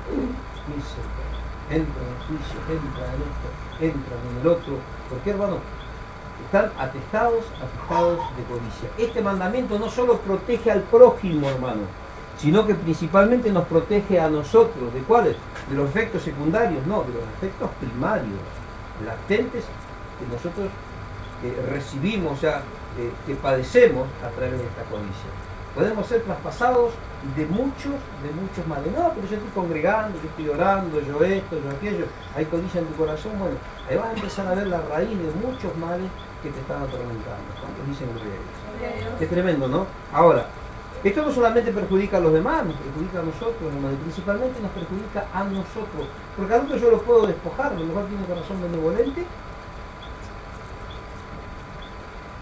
entran en el juicio, entran en esto, entran en el otro. ¿Por qué, hermano? Están atestados de codicia. Este mandamiento no solo protege al prójimo, hermano, sino que principalmente nos protege a nosotros. ¿De cuáles? De los efectos secundarios, no, de los efectos primarios, latentes, que nosotros recibimos, o sea, que padecemos a través de esta codicia. Podemos ser traspasados de muchos males. No, pero yo estoy congregando, yo estoy orando, yo esto, yo aquello, hay codicia en tu corazón. Bueno, ahí vas a empezar a ver la raíz de muchos males que te están atormentando. ¿Cuántos dicen gloria a Dios? Es tremendo, ¿no? Ahora, esto no solamente perjudica a los demás, nos perjudica a nosotros, hermano, y principalmente nos perjudica a nosotros. Porque adulto yo lo puedo despojar, a lo mejor tiene corazón benevolente,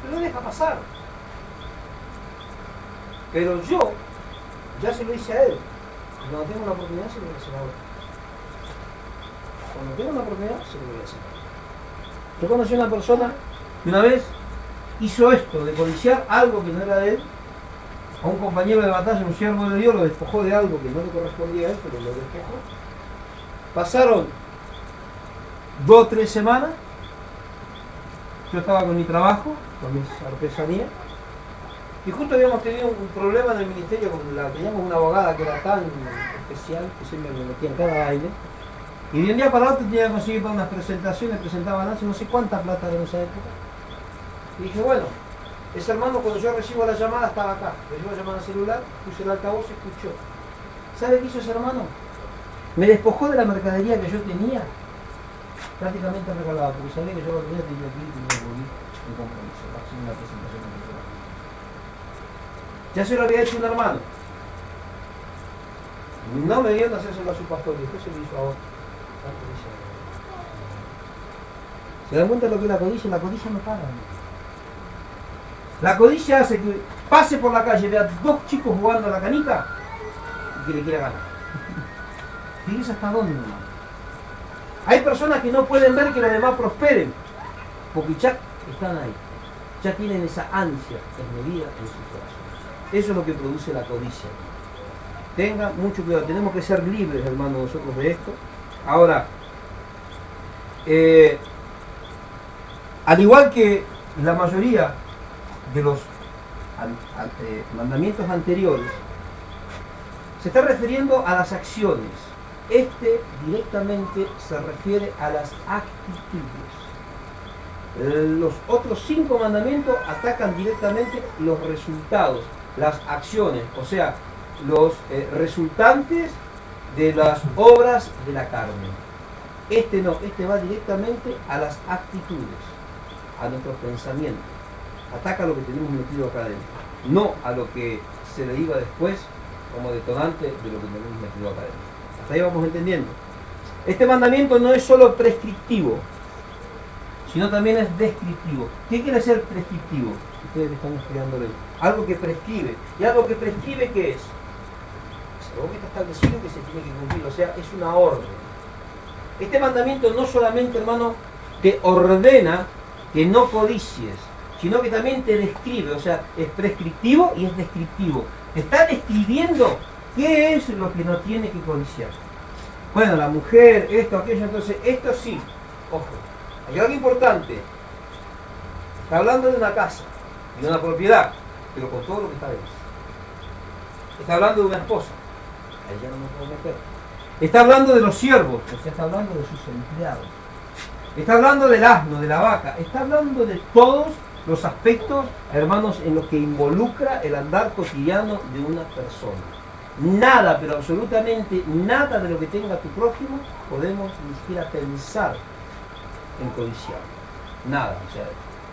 pero lo deja pasar. Pero yo ya se lo hice a él, y cuando tengo la oportunidad se lo voy a hacer a otro. Cuando tengo la oportunidad se lo voy a hacer a otro. Yo conocí a una persona que una vez hizo esto, de codiciar algo que no era de él, a un compañero de batalla, un siervo de Dios, lo despojó de algo que no le correspondía a él, pero lo despojó. Pasaron 2 o 3 semanas, yo estaba con mi trabajo, con mis artesanías, y justo habíamos tenido un problema en el ministerio con la que teníamos una abogada que era tan especial, que siempre me metía en cada baile, y de un día para otro tenía que conseguir para unas presentaciones, presentaban hace no sé cuánta plata en esa época, y dije, bueno, ese hermano cuando yo recibo la llamada estaba acá, recibo la llamada celular, puse el altavoz y escuchó. ¿Sabe qué hizo ese hermano? Me despojó de la mercadería que yo tenía, prácticamente regalada, porque sabía que yo lo tenía que ir y me volví en compromiso, para hacer una presentación en el. Ya se lo había hecho un hermano. No me dieron a hacérselo a su pastor, y después se lo hizo a otro. ¿Se dan cuenta de lo que es la codicia? La codicia no para. La codicia hace que pase por la calle, vea 2 chicos jugando a la canica y que le quiera ganar. Fíjense hasta dónde, hermano. Hay personas que no pueden ver que los demás prosperen, porque ya están ahí. ya tienen esa ansia desmedida en sus corazones. Eso es lo que produce la codicia. Tenga mucho cuidado, tenemos que ser libres, hermanos, nosotros de esto. Ahora, al igual que la mayoría de los mandamientos anteriores, se está refiriendo a las acciones. Este directamente se refiere a las actitudes. Los otros 5 mandamientos atacan directamente los resultados, las acciones, o sea, los resultantes de las obras de la carne. Este no, este va directamente a las actitudes, a nuestros pensamientos. Ataca lo que tenemos metido acá adentro, no a lo que se deriva después como detonante de lo que tenemos metido acá adentro. Hasta ahí vamos entendiendo. Este mandamiento no es solo prescriptivo, sino también es descriptivo. ¿Qué quiere ser prescriptivo? Ustedes están estudiando algo que prescribe. ¿Y algo que prescribe qué es? Es algo que está establecido que se tiene que cumplir, o sea, es una orden. Este mandamiento no solamente, hermano, te ordena que no codicies, sino que también te describe, o sea, es prescriptivo y es descriptivo. Te está describiendo qué es lo que no tiene que codiciar. Bueno, la mujer, esto, aquello, entonces, esto sí, ojo, hay algo importante. Está hablando de una casa y de una propiedad, pero con todo lo que está dentro. Está hablando de una esposa, ahí ya no me puedo meter. Está hablando de los siervos, o sea, está hablando de sus empleados. Está hablando del asno, de la vaca, está hablando de todos los aspectos, hermanos, en los que involucra el andar cotidiano de una persona. Nada, pero absolutamente nada de lo que tenga tu prójimo podemos ni siquiera pensar en codiciar. Nada, o sea,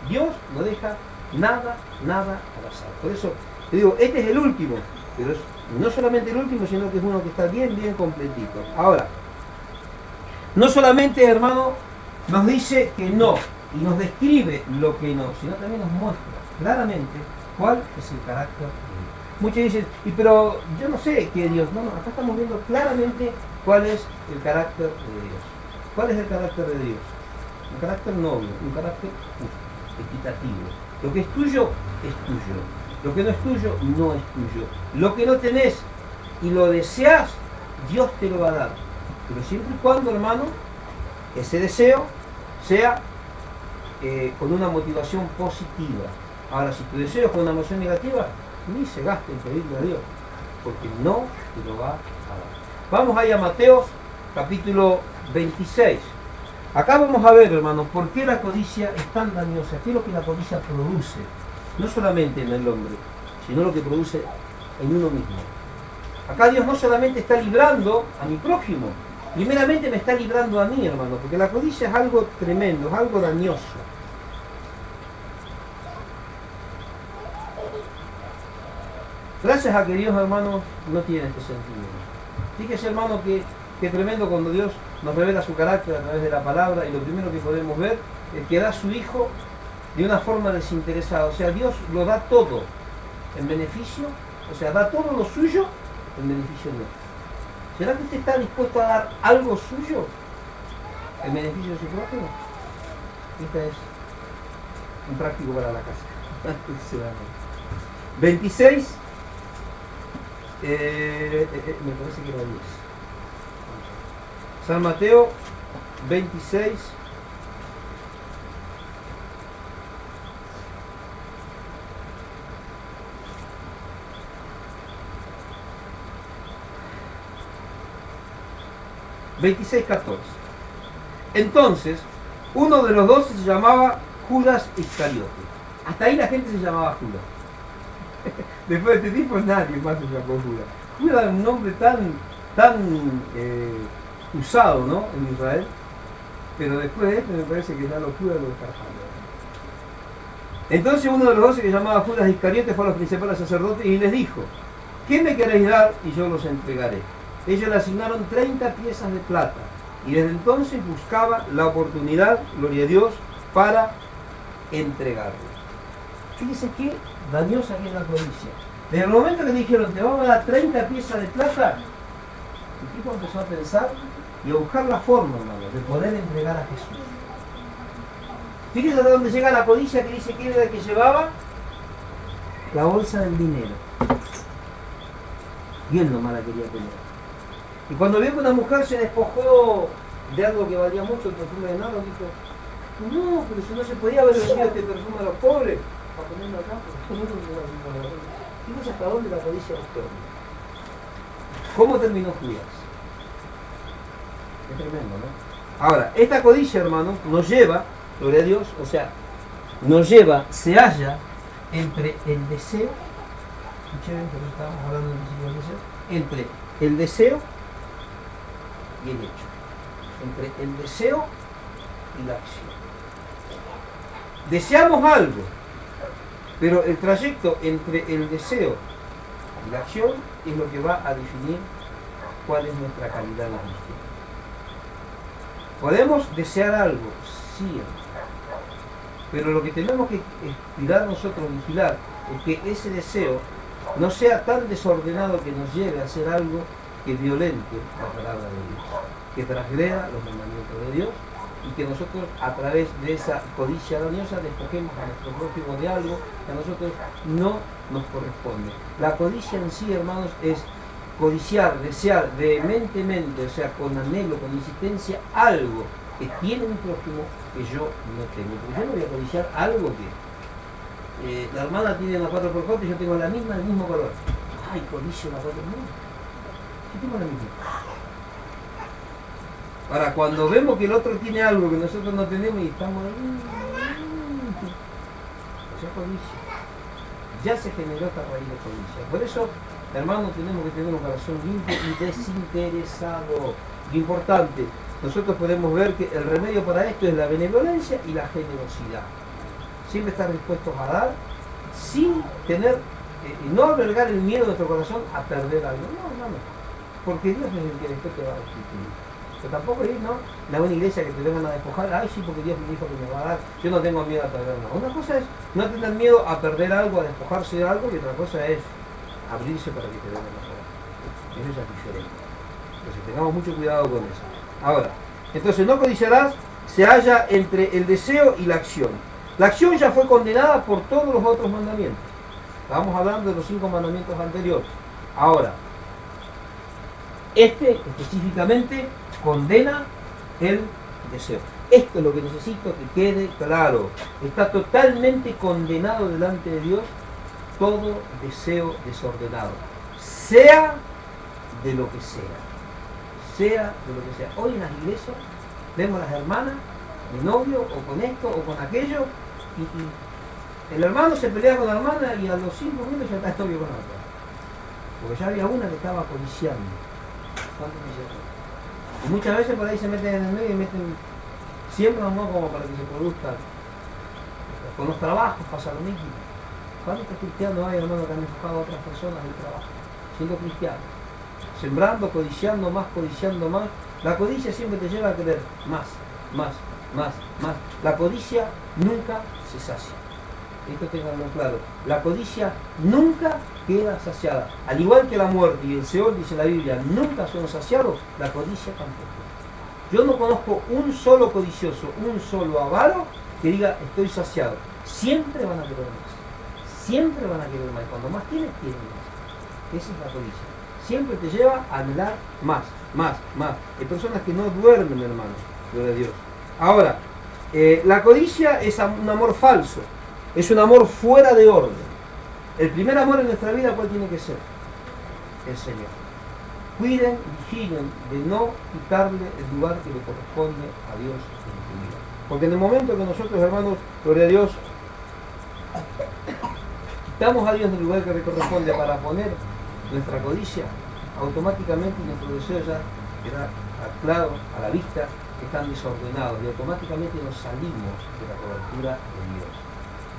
Dios no deja nada al azar. Por eso te digo, este es el último, pero es no solamente el último, sino que es uno que está bien completito. Ahora, no solamente, hermano, nos dice que no, y nos describe lo que no, sino también nos muestra claramente cuál es el carácter de Dios. Muchos dicen, pero yo no sé qué Dios. No, acá estamos viendo claramente cuál es el carácter de Dios. ¿Cuál es el carácter de Dios? Un carácter noble, un carácter justo, equitativo. Lo que es tuyo, es tuyo. Lo que no es tuyo, no es tuyo. Lo que no tenés y lo deseas, Dios te lo va a dar. Pero siempre y cuando, hermano, ese deseo sea con una motivación positiva. Ahora, si tu deseo es con una motivación negativa, ni se gaste en pedirle a Dios, porque no te lo va a dar. Vamos ahí a Mateo, capítulo 26. Acá vamos a ver, hermanos, por qué la codicia es tan dañosa, qué es lo que la codicia produce, no solamente en el hombre, sino lo que produce en uno mismo. Acá Dios no solamente está librando a mi prójimo, primeramente me está librando a mí, hermano, porque la codicia es algo tremendo, es algo dañoso. Gracias a que Dios, hermanos, no tiene este sentimiento. Fíjese, hermano, que tremendo cuando Dios nos revela su carácter a través de la palabra, y lo primero que podemos ver es que da a su Hijo de una forma desinteresada. O sea, Dios lo da todo en beneficio, o sea, da todo lo suyo en beneficio de Dios. ¿Será que usted está dispuesto a dar algo suyo en beneficio de su prójimo? Esta es un práctico para la casa. 26, me parece que era 10. San Mateo 26. $26:14. Entonces, uno de los 12 se llamaba Judas Iscariote. Hasta ahí la gente se llamaba Judas. Después de este tipo nadie más se llamó Judas. Judas es un nombre tan usado, ¿no?, en Israel, pero después de esto me parece que ya los Judas lo descartaron. Entonces uno de los 12 que se llamaba Judas Iscariote fue a los principales sacerdotes y les dijo: ¿qué me queréis dar? Y yo los entregaré. Ellos le asignaron 30 piezas de plata y desde entonces buscaba la oportunidad, gloria a Dios, para entregarlo. Fíjense qué dañosa que es la codicia. Desde el momento que dijeron: te vamos a dar 30 piezas de plata, el tipo empezó a pensar y a buscar la forma, hermano, de poder entregar a Jesús. Fíjense hasta dónde llega la codicia, que dice que era el que llevaba la bolsa del dinero. Y él nomás la quería tener. Y cuando vio que una mujer se despojó de algo que valía mucho, el perfume de nada, dijo, no, pero si no se podía haber vendido este perfume a los pobres, para ponerlo acá, fíjense hasta dónde la codicia buscó. ¿Cómo terminó Judas? Es tremendo, ¿no? Ahora, esta codicia, hermano, nos lleva, gloria a Dios, o sea, nos lleva, se halla entre el deseo, escuchen bien, porque estábamos hablando del deseo, entre el deseo y el hecho, entre el deseo y la acción. Deseamos algo, pero el trayecto entre el deseo y la acción es lo que va a definir cuál es nuestra calidad en la cristiana. Podemos desear algo, sí, pero lo que tenemos que aspirar nosotros, vigilar, es que ese deseo no sea tan desordenado que nos lleve a hacer algo que violente la palabra de Dios, que transgreda los mandamientos de Dios y que nosotros a través de esa codicia dañosa despojemos a nuestro prójimo de algo que a nosotros no nos corresponde. La codicia en sí, hermanos, es codiciar, desear vehementemente, o sea, con anhelo, con insistencia, algo que tiene mi prójimo que yo no tengo. Porque yo no voy a codiciar algo que la hermana tiene una 4x4 y yo tengo la misma, el mismo color. Ay, codicio la 4x4. Yo tengo la misma. Ahora, cuando vemos que el otro tiene algo que nosotros no tenemos y estamos ahí, eso es codicia. Ya se generó esta raíz de codicia. Por eso, hermanos, tenemos que tener un corazón limpio y desinteresado. Lo importante, nosotros podemos ver que el remedio para esto es la benevolencia y la generosidad. Siempre estar dispuestos a dar sin tener, y no albergar el miedo de nuestro corazón a perder algo. No, hermano, porque Dios es el que después te va a restituir. Pero tampoco ir, ¿no? La buena iglesia que te vengan a despojar, ay sí, porque Dios me dijo que me va a dar, yo no tengo miedo a perder nada. Una cosa es no tener miedo a perder algo, a despojarse de algo, y otra cosa es abrirse para que te den la palabra. Eso es diferente. Entonces tengamos mucho cuidado con eso. Ahora, entonces no codiciarás se halla entre el deseo y la acción. La acción ya fue condenada por todos los otros mandamientos. Estábamos hablando de los 5 mandamientos anteriores. Ahora, este específicamente condena el deseo. Esto es lo que necesito que quede claro. Está totalmente condenado delante de Dios todo deseo desordenado, sea de lo que sea. Sea de lo que sea. Hoy en las iglesias vemos a las hermanas de novio o con esto o con aquello y el hermano se pelea con la hermana y a los 5 minutos ya está novio con la otra. Porque ya había una que estaba codiciando. Y muchas veces por ahí se meten en el medio y meten siempre no como para que se produzca. Con los trabajos pasa lo mismo. ¿Cuántos cristianos hay, hermano, que han enfocado a otras personas del trabajo? Siendo cristianos. Sembrando, codiciando más. La codicia siempre te lleva a querer más. La codicia nunca se sacia. Esto tenganlo claro. La codicia nunca queda saciada. Al igual que la muerte y el Seol, dice la Biblia, nunca son saciados, la codicia tampoco. Yo no conozco un solo codicioso, un solo avaro que diga estoy saciado. Siempre van a querer más. Siempre van a querer más. Cuando más tienes, tienes más. Esa es la codicia. Siempre te lleva a anhelar más. Hay personas que no duermen, hermano, gloria a Dios. Ahora, la codicia es un amor falso, es un amor fuera de orden. El primer amor en nuestra vida, ¿cuál tiene que ser? El Señor. Cuiden, vigilen de no quitarle el lugar que le corresponde a Dios en tu vida. Porque en el momento que nosotros, hermanos, gloria a Dios, quitamos a Dios del lugar que le corresponde para poner nuestra codicia, automáticamente nuestro deseo ya queda claro a la vista que están desordenados y automáticamente nos salimos de la cobertura de Dios.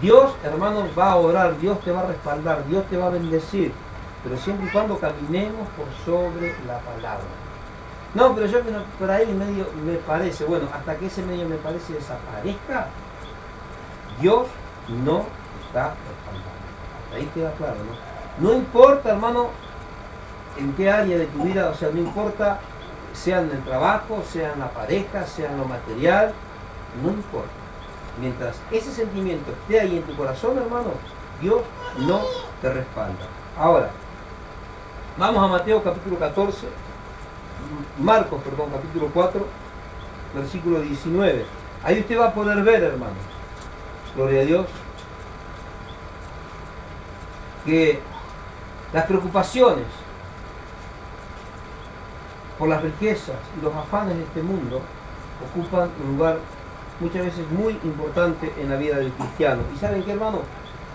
Dios, hermanos, va a orar, Dios te va a respaldar, Dios te va a bendecir, pero siempre y cuando caminemos por sobre la palabra. No, pero yo por ahí medio me parece, bueno, hasta que ese medio me parece desaparezca, Dios no está respaldando. Hasta ahí queda claro, ¿no? No importa, hermano, en qué área de tu vida, o sea, no importa, sea en el trabajo, sea en la pareja, sea en lo material, no importa. Mientras ese sentimiento esté ahí en tu corazón, hermano, Dios no te respalda. Ahora, vamos a Mateo capítulo 14, Marcos, perdón, capítulo 4, versículo 19. Ahí usted va a poder ver, hermano, gloria a Dios, que las preocupaciones por las riquezas y los afanes de este mundo ocupan un lugar muchas veces muy importante en la vida del cristiano. ¿Y saben qué, hermano?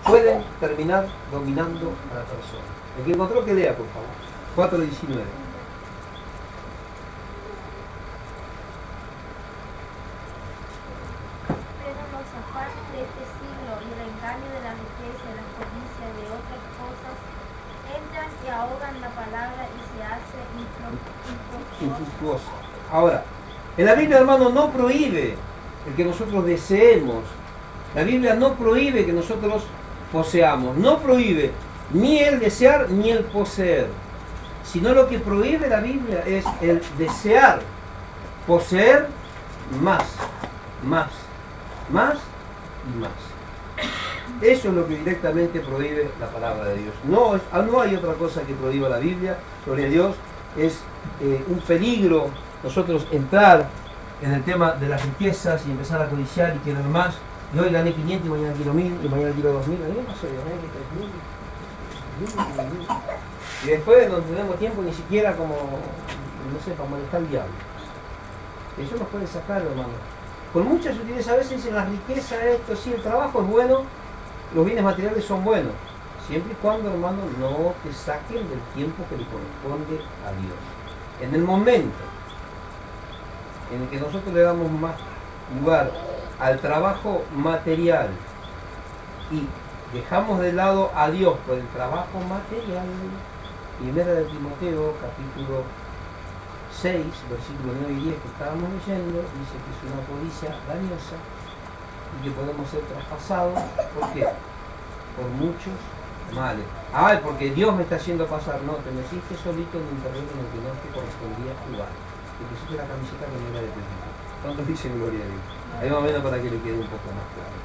Pueden terminar dominando a la persona. El que encontró, que lea, por favor. 4:19. Pero los afanes de este siglo y el engaño de la riqueza y la codicia de otras cosas entran y ahogan la palabra y se hace infructuosa. Ahora, en la Biblia, hermano, no prohíbe el que nosotros deseemos. La Biblia no prohíbe que nosotros poseamos. No prohíbe ni el desear ni el poseer. Sino lo que prohíbe la Biblia es el desear, poseer más y más. Eso es lo que directamente prohíbe la palabra de Dios. No hay otra cosa que prohíba la Biblia. Gloria a Dios. Es un peligro nosotros entrar en el tema de las riquezas y empezar a codiciar y querer más. Y hoy gané 500 y mañana quiero 1000 y mañana quiero 2000. A mí me pasó, gané 3000. Y después no tenemos tiempo ni siquiera como, no sé, para molestar al diablo. Eso nos puede sacar, hermano. Con muchas utilidades, a veces dicen la riqueza, esto, sí, el trabajo es bueno, los bienes materiales son buenos. Siempre y cuando, hermano, no te saquen del tiempo que le corresponde a Dios. En el momento en el que nosotros le damos más lugar al trabajo material y dejamos de lado a Dios por el trabajo material, Primera de Timoteo, capítulo 6, versículos 9 y 10 que estábamos leyendo, dice que es una codicia dañosa y que podemos ser traspasados. ¿Por qué? Por muchos males. Ay, porque Dios me está haciendo pasar. No, te metiste solito en un terreno en el que no te correspondía jugar. Te pusiste la camiseta que no era de tu equipo. ¿Cuántos dicen gloria a Dios? Ahí más o menos para que le quede un poco más claro.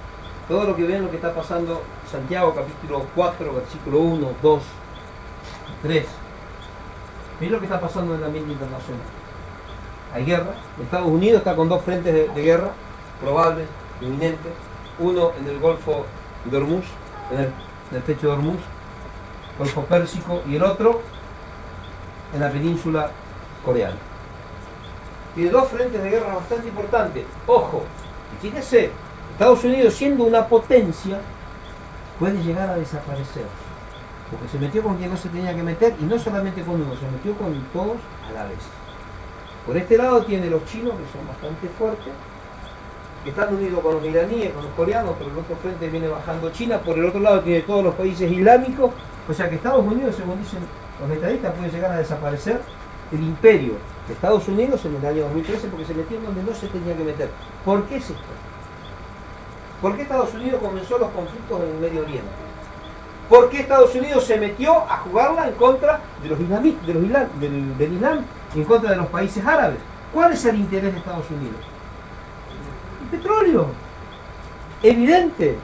Todo lo que ven, lo que está pasando, Santiago capítulo 4, versículo 1, 2, 3. Miren lo que está pasando en el ambiente internacional. Hay guerra. Estados Unidos está con dos frentes de guerra probables, inminentes. Uno en el Golfo de Hormuz, en el techo de Hormuz, Golfo Pérsico, y el otro en la península coreana. Tiene dos frentes de guerra bastante importantes. Ojo, y fíjese, Estados Unidos, siendo una potencia, puede llegar a desaparecer. Porque se metió con quien no se tenía que meter, y no solamente con uno, se metió con todos a la vez. Por este lado tiene los chinos, que son bastante fuertes, que están unidos con los iraníes, con los coreanos. Por el otro frente viene bajando China. Por el otro lado tiene todos los países islámicos. O sea que Estados Unidos, según dicen los estadistas, puede llegar a desaparecer el imperio de Estados Unidos en el año 2013, porque se metió donde no se tenía que meter. ¿Por qué es esto? ¿Por qué Estados Unidos comenzó los conflictos en el Medio Oriente? ¿Por qué Estados Unidos se metió a jugarla en contra de los islamistas, del Islam, en contra de los países árabes? ¿Cuál es el interés de Estados Unidos? El petróleo. Evidente.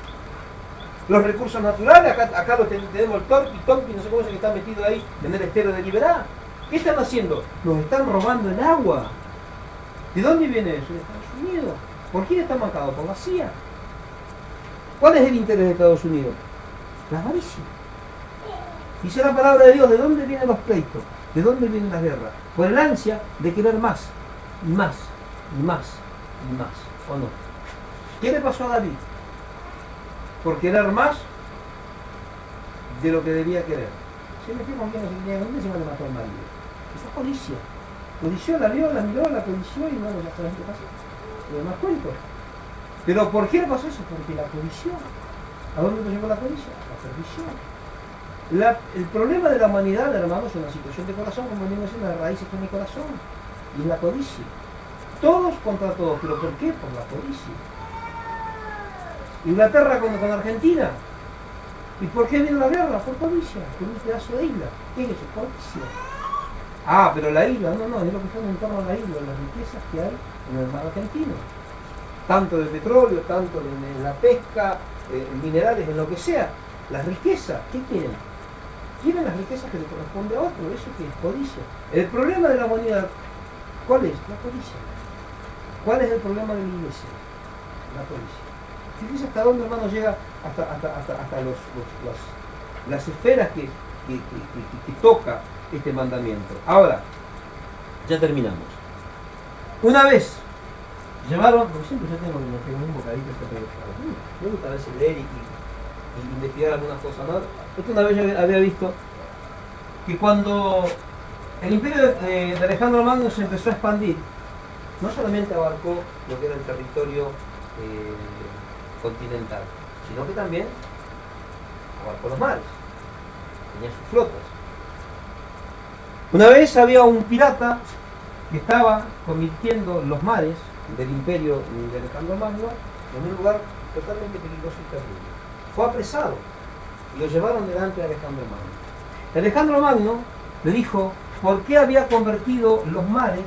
Los recursos naturales, acá tenemos el Torqui, no sé cómo es el que está metido ahí en el estero de Liberá. ¿Qué están haciendo? Nos están robando el agua. ¿De dónde viene eso? De Estados Unidos. ¿Por quién está marcado? Por la CIA. ¿Cuál es el interés de Estados Unidos? La avaricia. Dice la palabra de Dios, ¿de dónde vienen los pleitos? ¿De dónde viene la guerra? Por el ansia de querer más, y más, y más, y más. ¿O no? ¿Qué le pasó a David? Por querer más de lo que debía querer. Se metió con quien no se tenía que meter, se le mató al marido. Eso es codicia. Codició, la vio, la miró, la codició y bueno, ya sabes qué pasó. Lo demás cuento. Pero ¿por qué le pasó eso? Porque la codició. ¿A dónde nos llevó la codicia? A la perdición. El problema de la humanidad, hermanos, es una situación de corazón, como venimos diciendo, las raíces con el corazón. Y es la codicia. Todos contra todos. ¿Pero por qué? Por la codicia. Inglaterra con Argentina. ¿Y por qué vino la guerra? Por codicia. Por un pedazo de isla. ¿Qué es eso? Codicia. Ah, pero la isla, no, es lo que está en torno a la isla, las riquezas que hay en el mar argentino. tanto de petróleo, tanto en la pesca, en minerales, en lo que sea. Las riquezas, ¿qué quieren? Quieren las riquezas que le corresponde a otro, eso que es codicia. El problema de la humanidad, ¿cuál es? La codicia. ¿Cuál es el problema de la iglesia? La codicia. Fíjense hasta dónde, hermano, llega hasta las esferas que toca este mandamiento. Ahora, ya terminamos. Una vez llevaron, porque siempre yo tengo un bocadito me gusta a veces leer y investigar algunas cosas, ¿no? Esto una vez yo había visto que cuando el imperio de Alejandro Magno se empezó a expandir, no solamente abarcó lo que era el territorio continental, sino que también abarcó los mares, tenía sus flotas. Una vez había un pirata que estaba convirtiendo los mares del imperio de Alejandro Magno en un lugar totalmente peligroso y terrible. Fue apresado y lo llevaron delante de Alejandro Magno. Alejandro Magno le dijo por qué había convertido los mares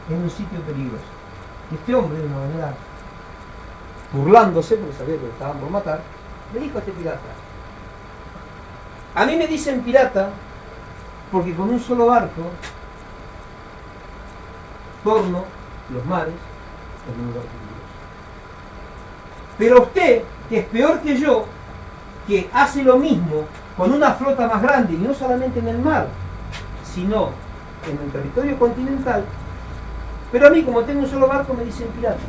en un sitio peligroso. Y este hombre, de una manera burlándose, porque sabía que lo estaban por matar, le dijo a este pirata: a mí me dicen pirata porque con un solo barco torno los mares en un lugar peligroso. Pero usted, que es peor que yo, que hace lo mismo con una flota más grande, y no solamente en el mar, sino en el territorio continental, pero a mí, como tengo un solo barco, me dicen pirata.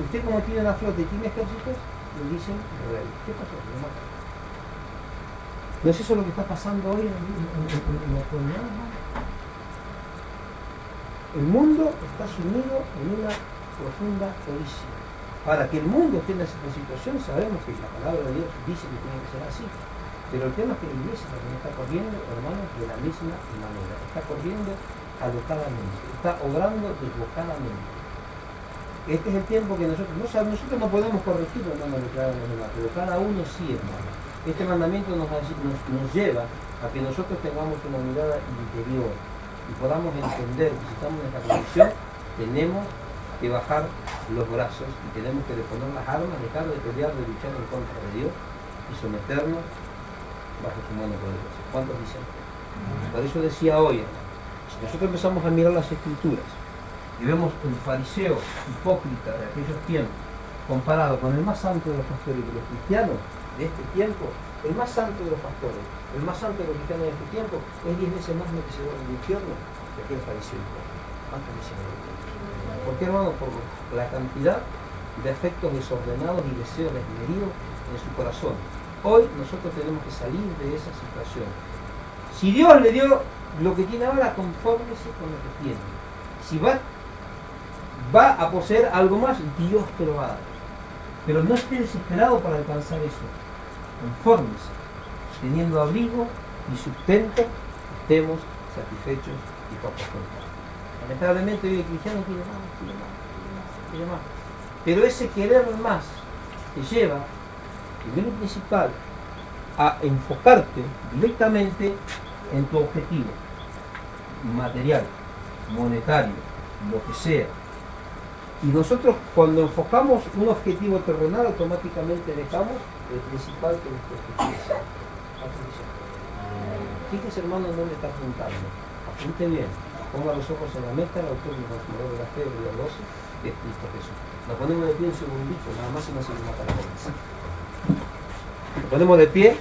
Usted, como tiene una flota y tiene ejércitos, me dicen rey. ¿Qué pasó? ¿Lo matan? ¿No es eso lo que está pasando hoy en la actualidad? El mundo está sumido en una profunda codicia. Para que el mundo esté en esa situación, sabemos que la palabra de Dios dice que tiene que ser así. Pero el tema es que la iglesia también está corriendo, hermanos, de la misma manera. Está corriendo alocadamente, está obrando desbocadamente. Este es el tiempo que nosotros no podemos corregir, hermano, lo que hagan los demás, pero cada uno sí, hermano. Este mandamiento nos lleva a que nosotros tengamos una mirada interior y podamos entender que si estamos en esta condición, tenemos que bajar los brazos y tenemos que deponer las armas, dejar de pelear, de luchar en contra de Dios y someternos bajo su mano poderosa. ¿Cuántos dicen? Por eso decía hoy, si nosotros empezamos a mirar las escrituras y vemos el fariseo hipócrita de aquellos tiempos comparado con el más santo de los pastores de los cristianos de este tiempo, el más santo de los pastores, el más santo de los cristianos de este tiempo es 10 veces más merecedor del infierno que aquel fariseo hipócrita. ¿Cuántos dicen? ¿Por qué, hermano? Por la cantidad de afectos desordenados y deseos desmedidos en su corazón. Hoy nosotros tenemos que salir de esa situación. Si Dios le dio lo que tiene ahora, confórmese con lo que tiene. Si va a poseer algo más, Dios te lo va a dar. Pero no esté desesperado para alcanzar eso. Confórmese. Teniendo abrigo y sustento, estemos satisfechos y contentos. Lamentablemente hoy el cristiano quiere más. Pero ese querer más te lleva, primero y principal, a enfocarte directamente en tu objetivo material, monetario, lo que sea. Y nosotros, cuando enfocamos un objetivo terrenal, automáticamente dejamos el principal que nuestro objetivo es. Fíjese, hermano, en dónde está apuntando. Apunte bien. Ponga los ojos en la meta, el autor y el consumador de la fe, de los 12, que es Cristo Jesús. Nos ponemos de pie un segundito, nada más y no se nos mata la cabeza. Nos ponemos de pie.